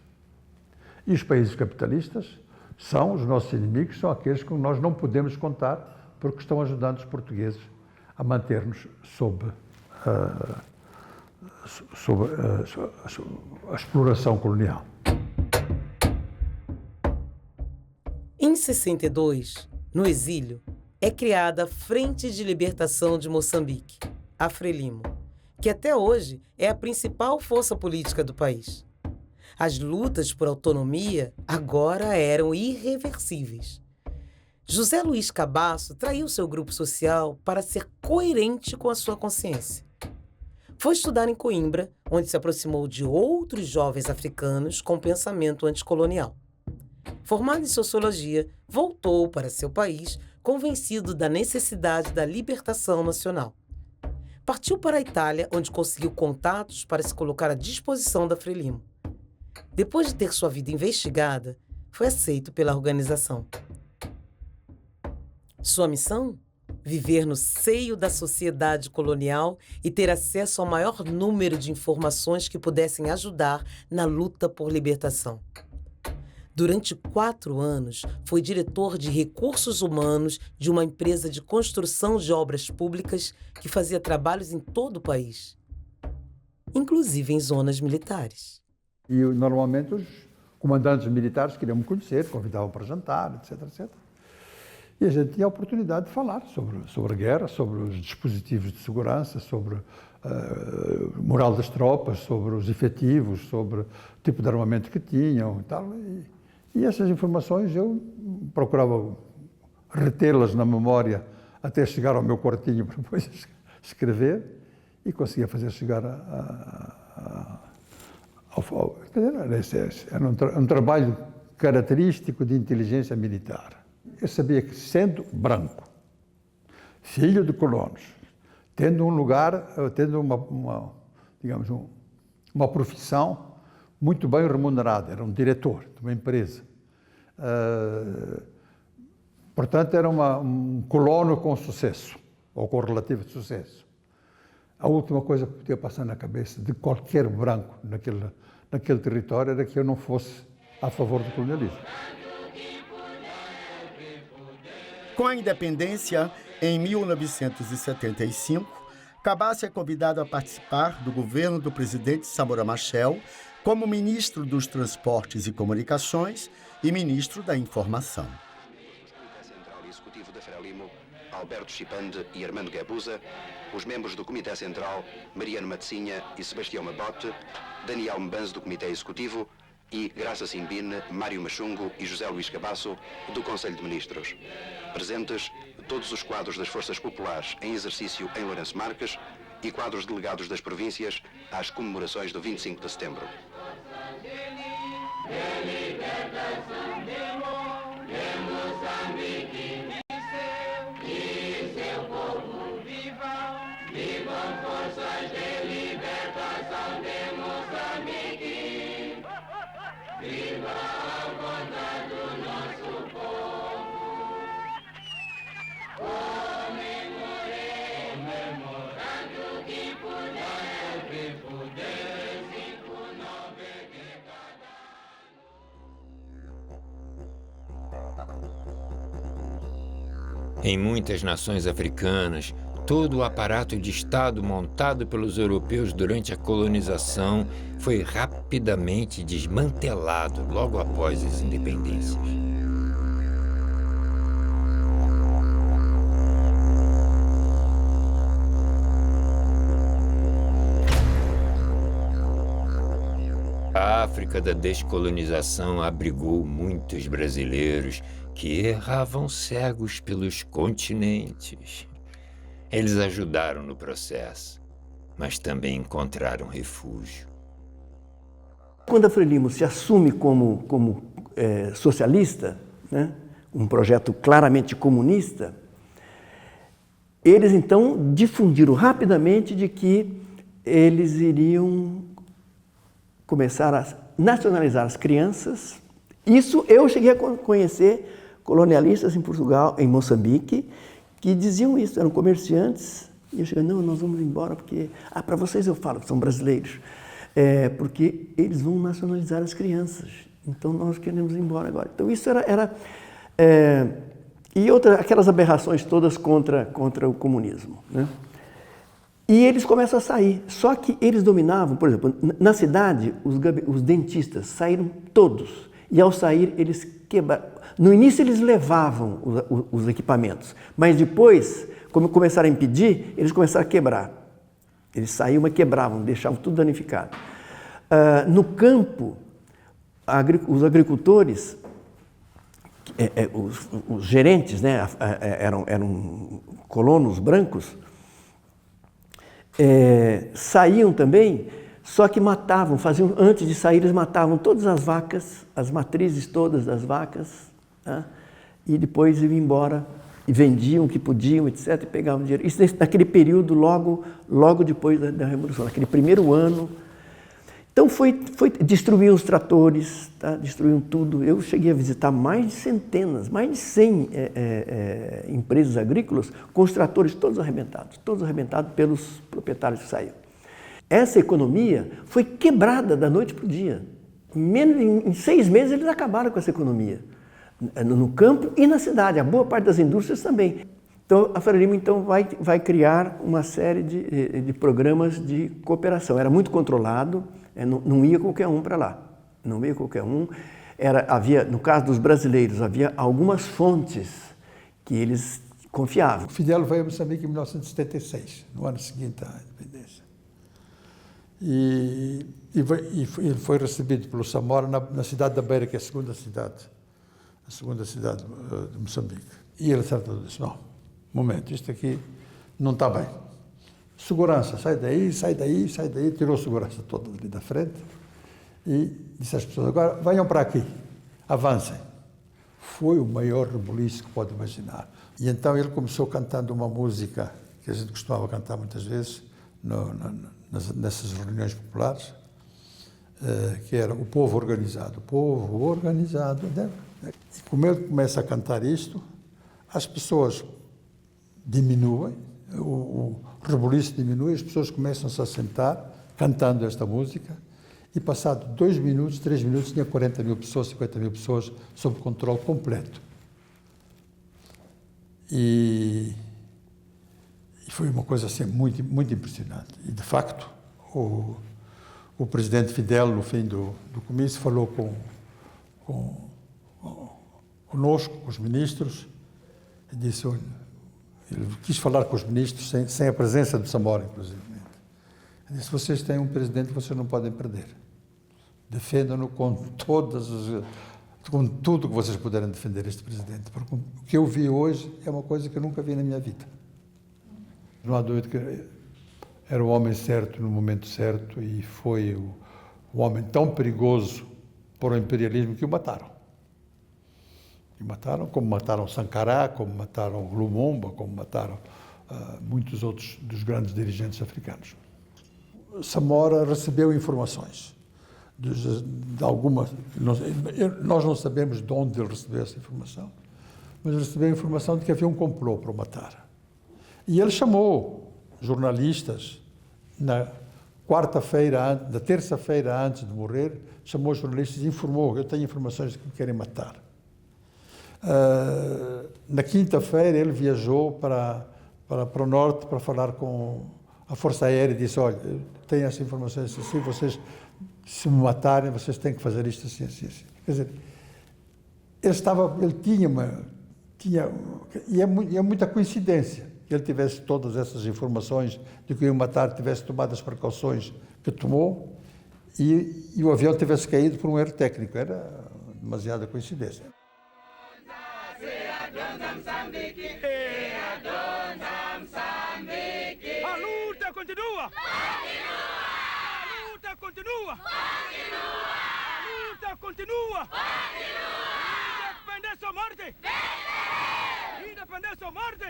E os países capitalistas são os nossos inimigos, são aqueles com que nós não podemos contar porque estão ajudando os portugueses a manter-nos sob a exploração colonial. Em 62, no exílio, é criada a Frente de Libertação de Moçambique, a Frelimo, que até hoje é a principal força política do país. As lutas por autonomia agora eram irreversíveis. José Luiz Cabasso traiu seu grupo social para ser coerente com a sua consciência. Foi estudar em Coimbra, onde se aproximou de outros jovens africanos com pensamento anticolonial. Formado em sociologia, voltou para seu país convencido da necessidade da libertação nacional. Partiu para a Itália, onde conseguiu contatos para se colocar à disposição da Frelimo. Depois de ter sua vida investigada, foi aceito pela organização. Sua missão? Viver no seio da sociedade colonial e ter acesso ao maior número de informações que pudessem ajudar na luta por libertação. Durante 4 anos, foi diretor de recursos humanos de uma empresa de construção de obras públicas que fazia trabalhos em todo o país, inclusive em zonas militares. E normalmente os comandantes militares queriam me conhecer, convidavam para jantar, etc, etc. E a gente tinha a oportunidade de falar sobre a guerra, sobre os dispositivos de segurança, sobre moral das tropas, sobre os efetivos, sobre o tipo de armamento que tinham e tal. E essas informações eu procurava retê-las na memória até chegar ao meu quartinho para depois escrever e conseguia fazer chegar ao... Era um trabalho característico de inteligência militar. Eu sabia que, sendo branco, filho de colonos, tendo um lugar, tendo uma profissão muito bem remunerada, era um diretor de uma empresa. Portanto, era um colono com sucesso, ou com relativo sucesso. A última coisa que podia passar na cabeça de qualquer branco naquele território era que eu não fosse a favor do colonialismo. Com a independência, em 1975, Cabasso é convidado a participar do governo do presidente Samora Machel como ministro dos Transportes e Comunicações e ministro da Informação. Central e Executivo da Frelimo, Alberto Chipande e Armando Guebuza, os membros do Comitê Central, Mariano Matsinha e Sebastião Mabote, Daniel Mbanz do Comitê Executivo e Graça Simbine, Mário Machungo e José Luís Cabasso, do Conselho de Ministros. Presentes, todos os quadros das Forças Populares em exercício em Lourenço Marques e quadros delegados das províncias às comemorações do 25 de setembro. Em muitas nações africanas, todo o aparato de Estado montado pelos europeus durante a colonização foi rapidamente desmantelado logo após as independências. A África da descolonização abrigou muitos brasileiros que erravam cegos pelos continentes. Eles ajudaram no processo, mas também encontraram refúgio. Quando a Frelimo se assume como socialista, né, um projeto claramente comunista, eles então difundiram rapidamente de que eles iriam começar a nacionalizar as crianças. Isso eu cheguei a conhecer colonialistas em Portugal, em Moçambique, que diziam isso, eram comerciantes, e eu cheguei, não, nós vamos embora porque... para vocês eu falo que são brasileiros, porque eles vão nacionalizar as crianças, então nós queremos ir embora agora. Então isso era e aquelas aberrações todas contra o comunismo, né? E eles começam a sair, só que eles dominavam, por exemplo, na cidade, os dentistas saíram todos, e ao sair eles quebraram. No início eles levavam os equipamentos, mas depois, como começaram a impedir, eles começaram a quebrar. Eles saíam, mas quebravam, deixavam tudo danificado. No campo, os agricultores os gerentes, né, eram colonos brancos, saíam também, só que matavam, antes de sair, eles matavam todas as vacas, as matrizes todas das vacas, tá? E depois iam embora e vendiam o que podiam, etc., e pegavam dinheiro. Isso naquele período, logo depois da Revolução, naquele primeiro ano. Então, destruíam os tratores, tá? Destruíam tudo. Eu cheguei a visitar mais de 100 empresas agrícolas com os tratores todos arrebentados pelos proprietários que saíam. Essa economia foi quebrada da noite para o dia. Em 6 meses eles acabaram com essa economia, no campo e na cidade, a boa parte das indústrias também. Então, a Faria Lima vai criar uma série de programas de cooperação. Era muito controlado, não ia qualquer um para lá. Não ia qualquer um. No caso dos brasileiros, havia algumas fontes que eles confiavam. Fidel veio a Moçambique em 1976, no ano seguinte à independência. E ele foi recebido pelo Samora na cidade da Beira, que é a segunda cidade de Moçambique. E ele certo disse, não, momento, isto aqui não está bem. Segurança, sai daí, tirou a segurança toda ali da frente e disse às pessoas, agora venham para aqui, avancem. Foi o maior rebuliço que pode imaginar. E então ele começou cantando uma música que a gente costumava cantar muitas vezes nessas reuniões populares, que era o povo organizado. O povo organizado. Né? E como ele começa a cantar isto, as pessoas diminuem, o rebuliço diminui, as pessoas começam-se a sentar, cantando esta música, e passado 2 minutos, 3 minutos, tinha 40 mil pessoas, 50 mil pessoas, sob controle completo. E foi uma coisa assim muito, muito impressionante. E, de facto, o presidente Fidel, no fim do comício, falou conosco, com os ministros, e disse, olha, ele quis falar com os ministros sem a presença do Samora, inclusive. Ele disse, vocês têm um presidente que vocês não podem perder. Defendam-no com tudo que vocês puderem defender este presidente. Porque o que eu vi hoje é uma coisa que eu nunca vi na minha vida. Não há dúvida que era o homem certo no momento certo e foi o homem tão perigoso para o imperialismo que o mataram. E mataram, como mataram Sankara, como mataram Lumumba, como mataram muitos outros dos grandes dirigentes africanos. Samora recebeu informações de algumas. Nós não sabemos de onde ele recebeu essa informação, mas recebeu a informação de que havia um complô para o matar. E ele chamou jornalistas na terça-feira antes de morrer, chamou jornalistas e informou, eu tenho informações de que me querem matar. Na quinta-feira ele viajou para o norte para falar com a Força Aérea e disse, olha, eu tenho essas informações assim, vocês se me matarem, vocês têm que fazer isto assim, assim, assim. Quer dizer, ele tinha e é muita coincidência que ele tivesse todas essas informações de que o iam matar, tivesse tomado as precauções que tomou e o avião tivesse caído por um erro técnico. Era demasiada coincidência. A luta continua! A luta continua! A luta continua! Independência ou morte! Independência ou morte!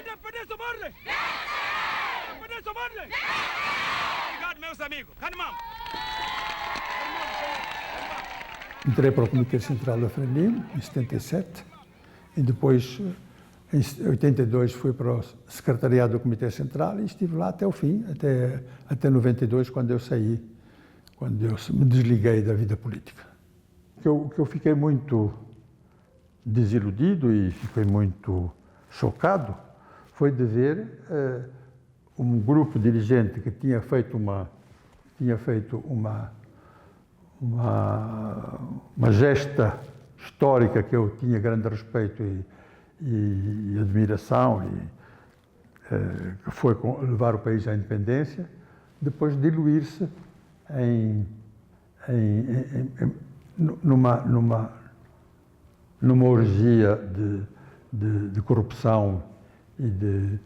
Independência ou morte! Independência ou morte! Obrigado, meus amigos. Canimam! Entrei para o Comitê Central da Frelimo, em 77, e depois, em 82, fui para o Secretariado do Comitê Central e estive lá até o fim, até 92, quando eu saí, quando eu me desliguei da vida política. O que eu fiquei muito desiludido e fiquei muito chocado foi de ver um grupo dirigente que tinha feito uma gesta histórica que eu tinha grande respeito e admiração, que foi levar o país à independência, depois diluir-se numa orgia de corrupção e de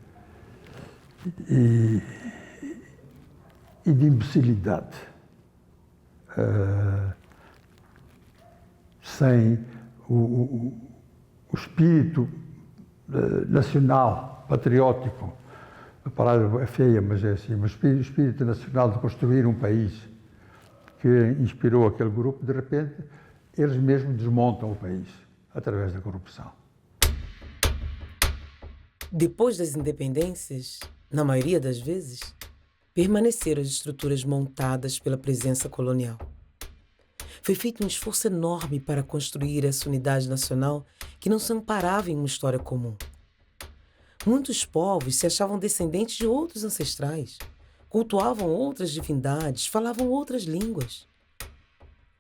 imbecilidade, sem o espírito nacional, patriótico. A palavra é feia, mas é assim, mas o espírito nacional de construir um país que inspirou aquele grupo, de repente, eles mesmos desmontam o país através da corrupção. Depois das independências, na maioria das vezes, permaneceram as estruturas montadas pela presença colonial. Foi feito um esforço enorme para construir essa unidade nacional que não se amparava em uma história comum. Muitos povos se achavam descendentes de outros ancestrais, cultuavam outras divindades, falavam outras línguas.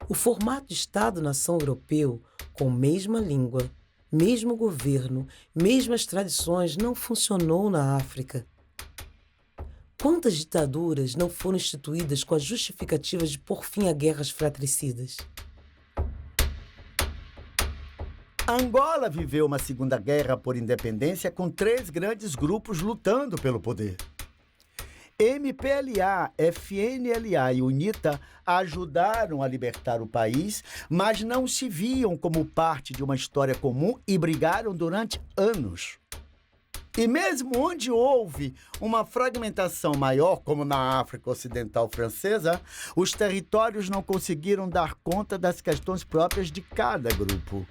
O formato de Estado-nação europeu, com mesma língua, mesmo governo, mesmas tradições, não funcionou na África. Quantas ditaduras não foram instituídas com a justificativa de pôr fim a guerras fratricidas? Angola viveu uma segunda guerra por independência com 3 grandes grupos lutando pelo poder. MPLA, FNLA e UNITA ajudaram a libertar o país, mas não se viam como parte de uma história comum e brigaram durante anos. E mesmo onde houve uma fragmentação maior, como na África Ocidental Francesa, os territórios não conseguiram dar conta das questões próprias de cada grupo.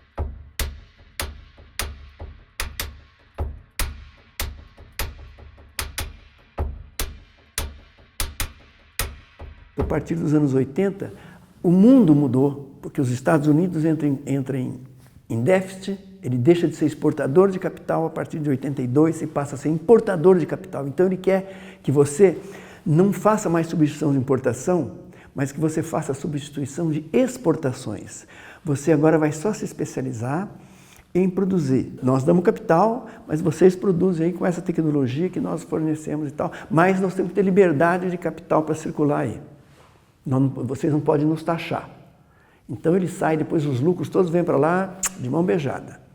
A partir dos anos 80, o mundo mudou, porque os Estados Unidos entram em déficit, ele deixa de ser exportador de capital, a partir de 82 e passa a ser importador de capital. Então ele quer que você não faça mais substituição de importação, mas que você faça substituição de exportações. Você agora vai só se especializar em produzir. Nós damos capital, mas vocês produzem aí com essa tecnologia que nós fornecemos e tal, mas nós temos que ter liberdade de capital para circular aí. Vocês não podem nos taxar. Então ele sai, depois os lucros todos vêm para lá de mão beijada.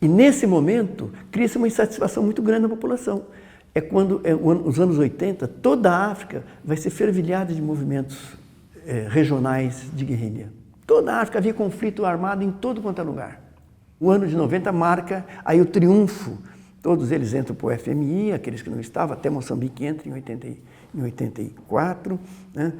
E nesse momento cria-se uma insatisfação muito grande na população. É quando, nos anos 80, toda a África vai ser fervilhada de movimentos regionais de guerrilha. Toda a África havia conflito armado em todo quanto é lugar. O ano de 90 marca aí o triunfo. Todos eles entram para o FMI, aqueles que não estavam, até Moçambique entra em 84, né?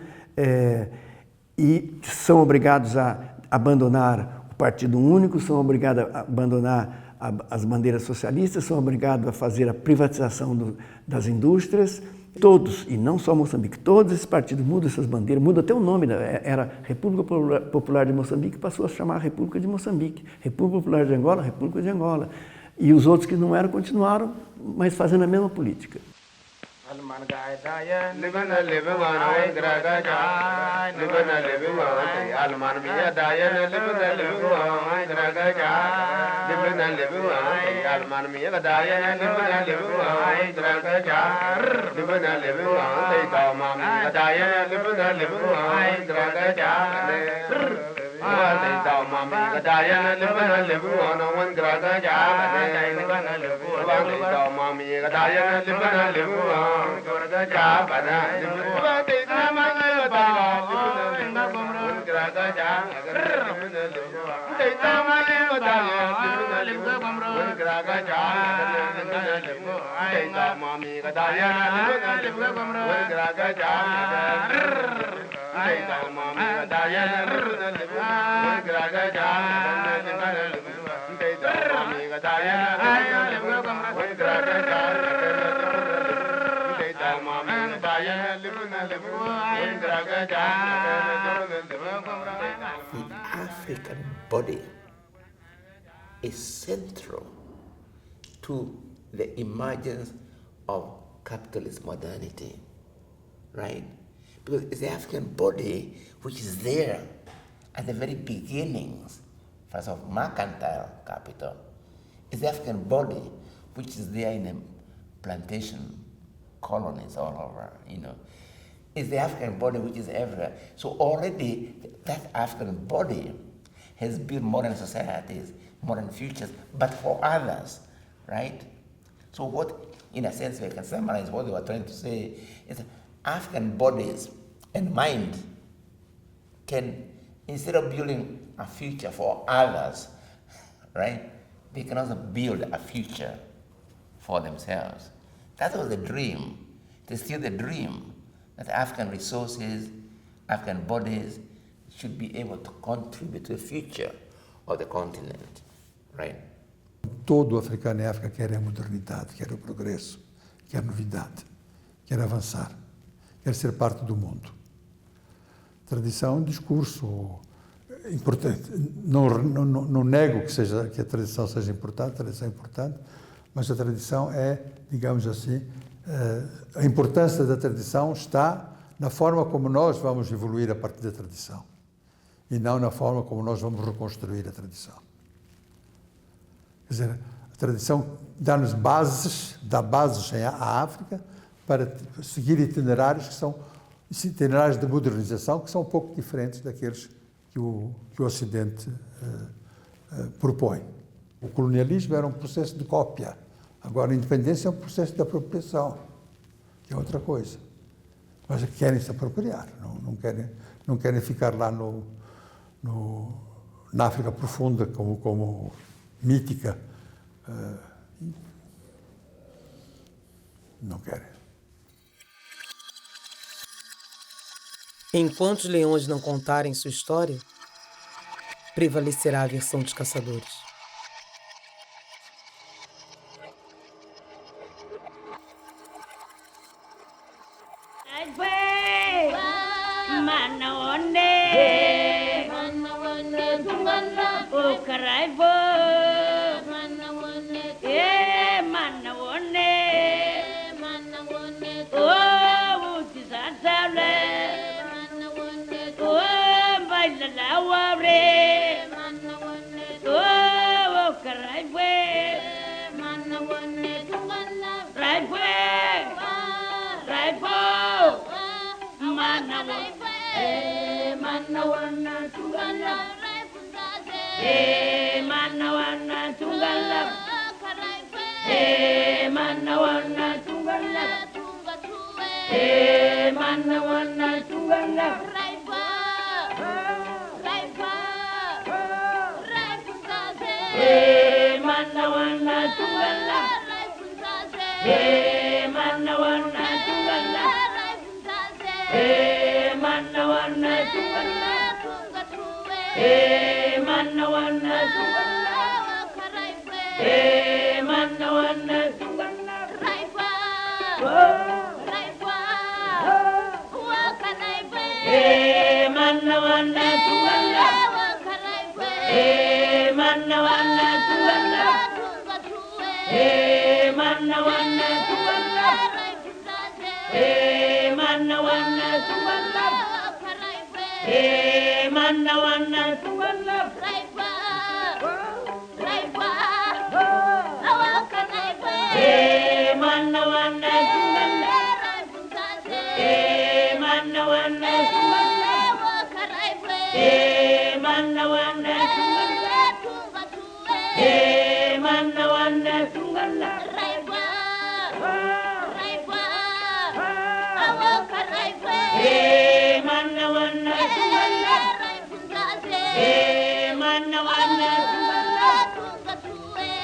E são obrigados a abandonar o Partido Único, são obrigados a abandonar as bandeiras socialistas, são obrigados a fazer a privatização das indústrias. Todos, e não só Moçambique, todos esses partidos mudam essas bandeiras, mudam até o nome, era República Popular de Moçambique, passou a chamar República de Moçambique, República Popular de Angola, República de Angola. E os outros que não eram continuaram, mas fazendo a mesma política. The African body is central to the emergence of capitalist modernity, right? Because it's the African body which is there at the very beginnings, first of mercantile capital. It's the African body which is there in the plantation colonies all over, you know. It's the African body which is everywhere. So already that African body has built modern societies modern futures, but for others, right? So what, in a sense, we can summarize what they were trying to say is that African bodies and mind can, instead of building a future for others, right, they can also build a future for themselves. That was the dream. It is still the dream that African resources, African bodies should be able to contribute to the future of the continent, right? Todo africano em África quer a modernidade, quer o progresso, quer novidade, quer avançar, quer ser parte do mundo. Tradição é um discurso importante. Não nego que a tradição seja importante, a tradição é importante, mas a tradição é, digamos assim, a importância da tradição está na forma como nós vamos evoluir a partir da tradição e não na forma como nós vamos reconstruir a tradição. Quer dizer, a tradição dá-nos bases, dá bases à África para seguir itinerários que são itinerários de modernização que são um pouco diferentes daqueles que o Ocidente propõe. O colonialismo era um processo de cópia. Agora, a independência é um processo de apropriação, que é outra coisa. Mas querem se apropriar, não querem ficar lá na África profunda como mítica. Não querem. Enquanto os leões não contarem sua história, prevalecerá a versão dos caçadores.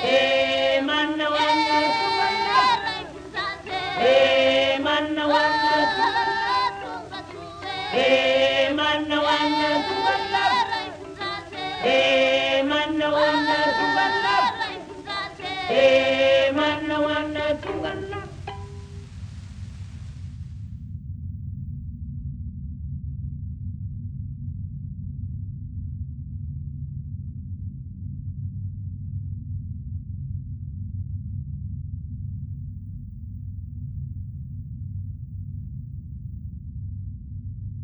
Hey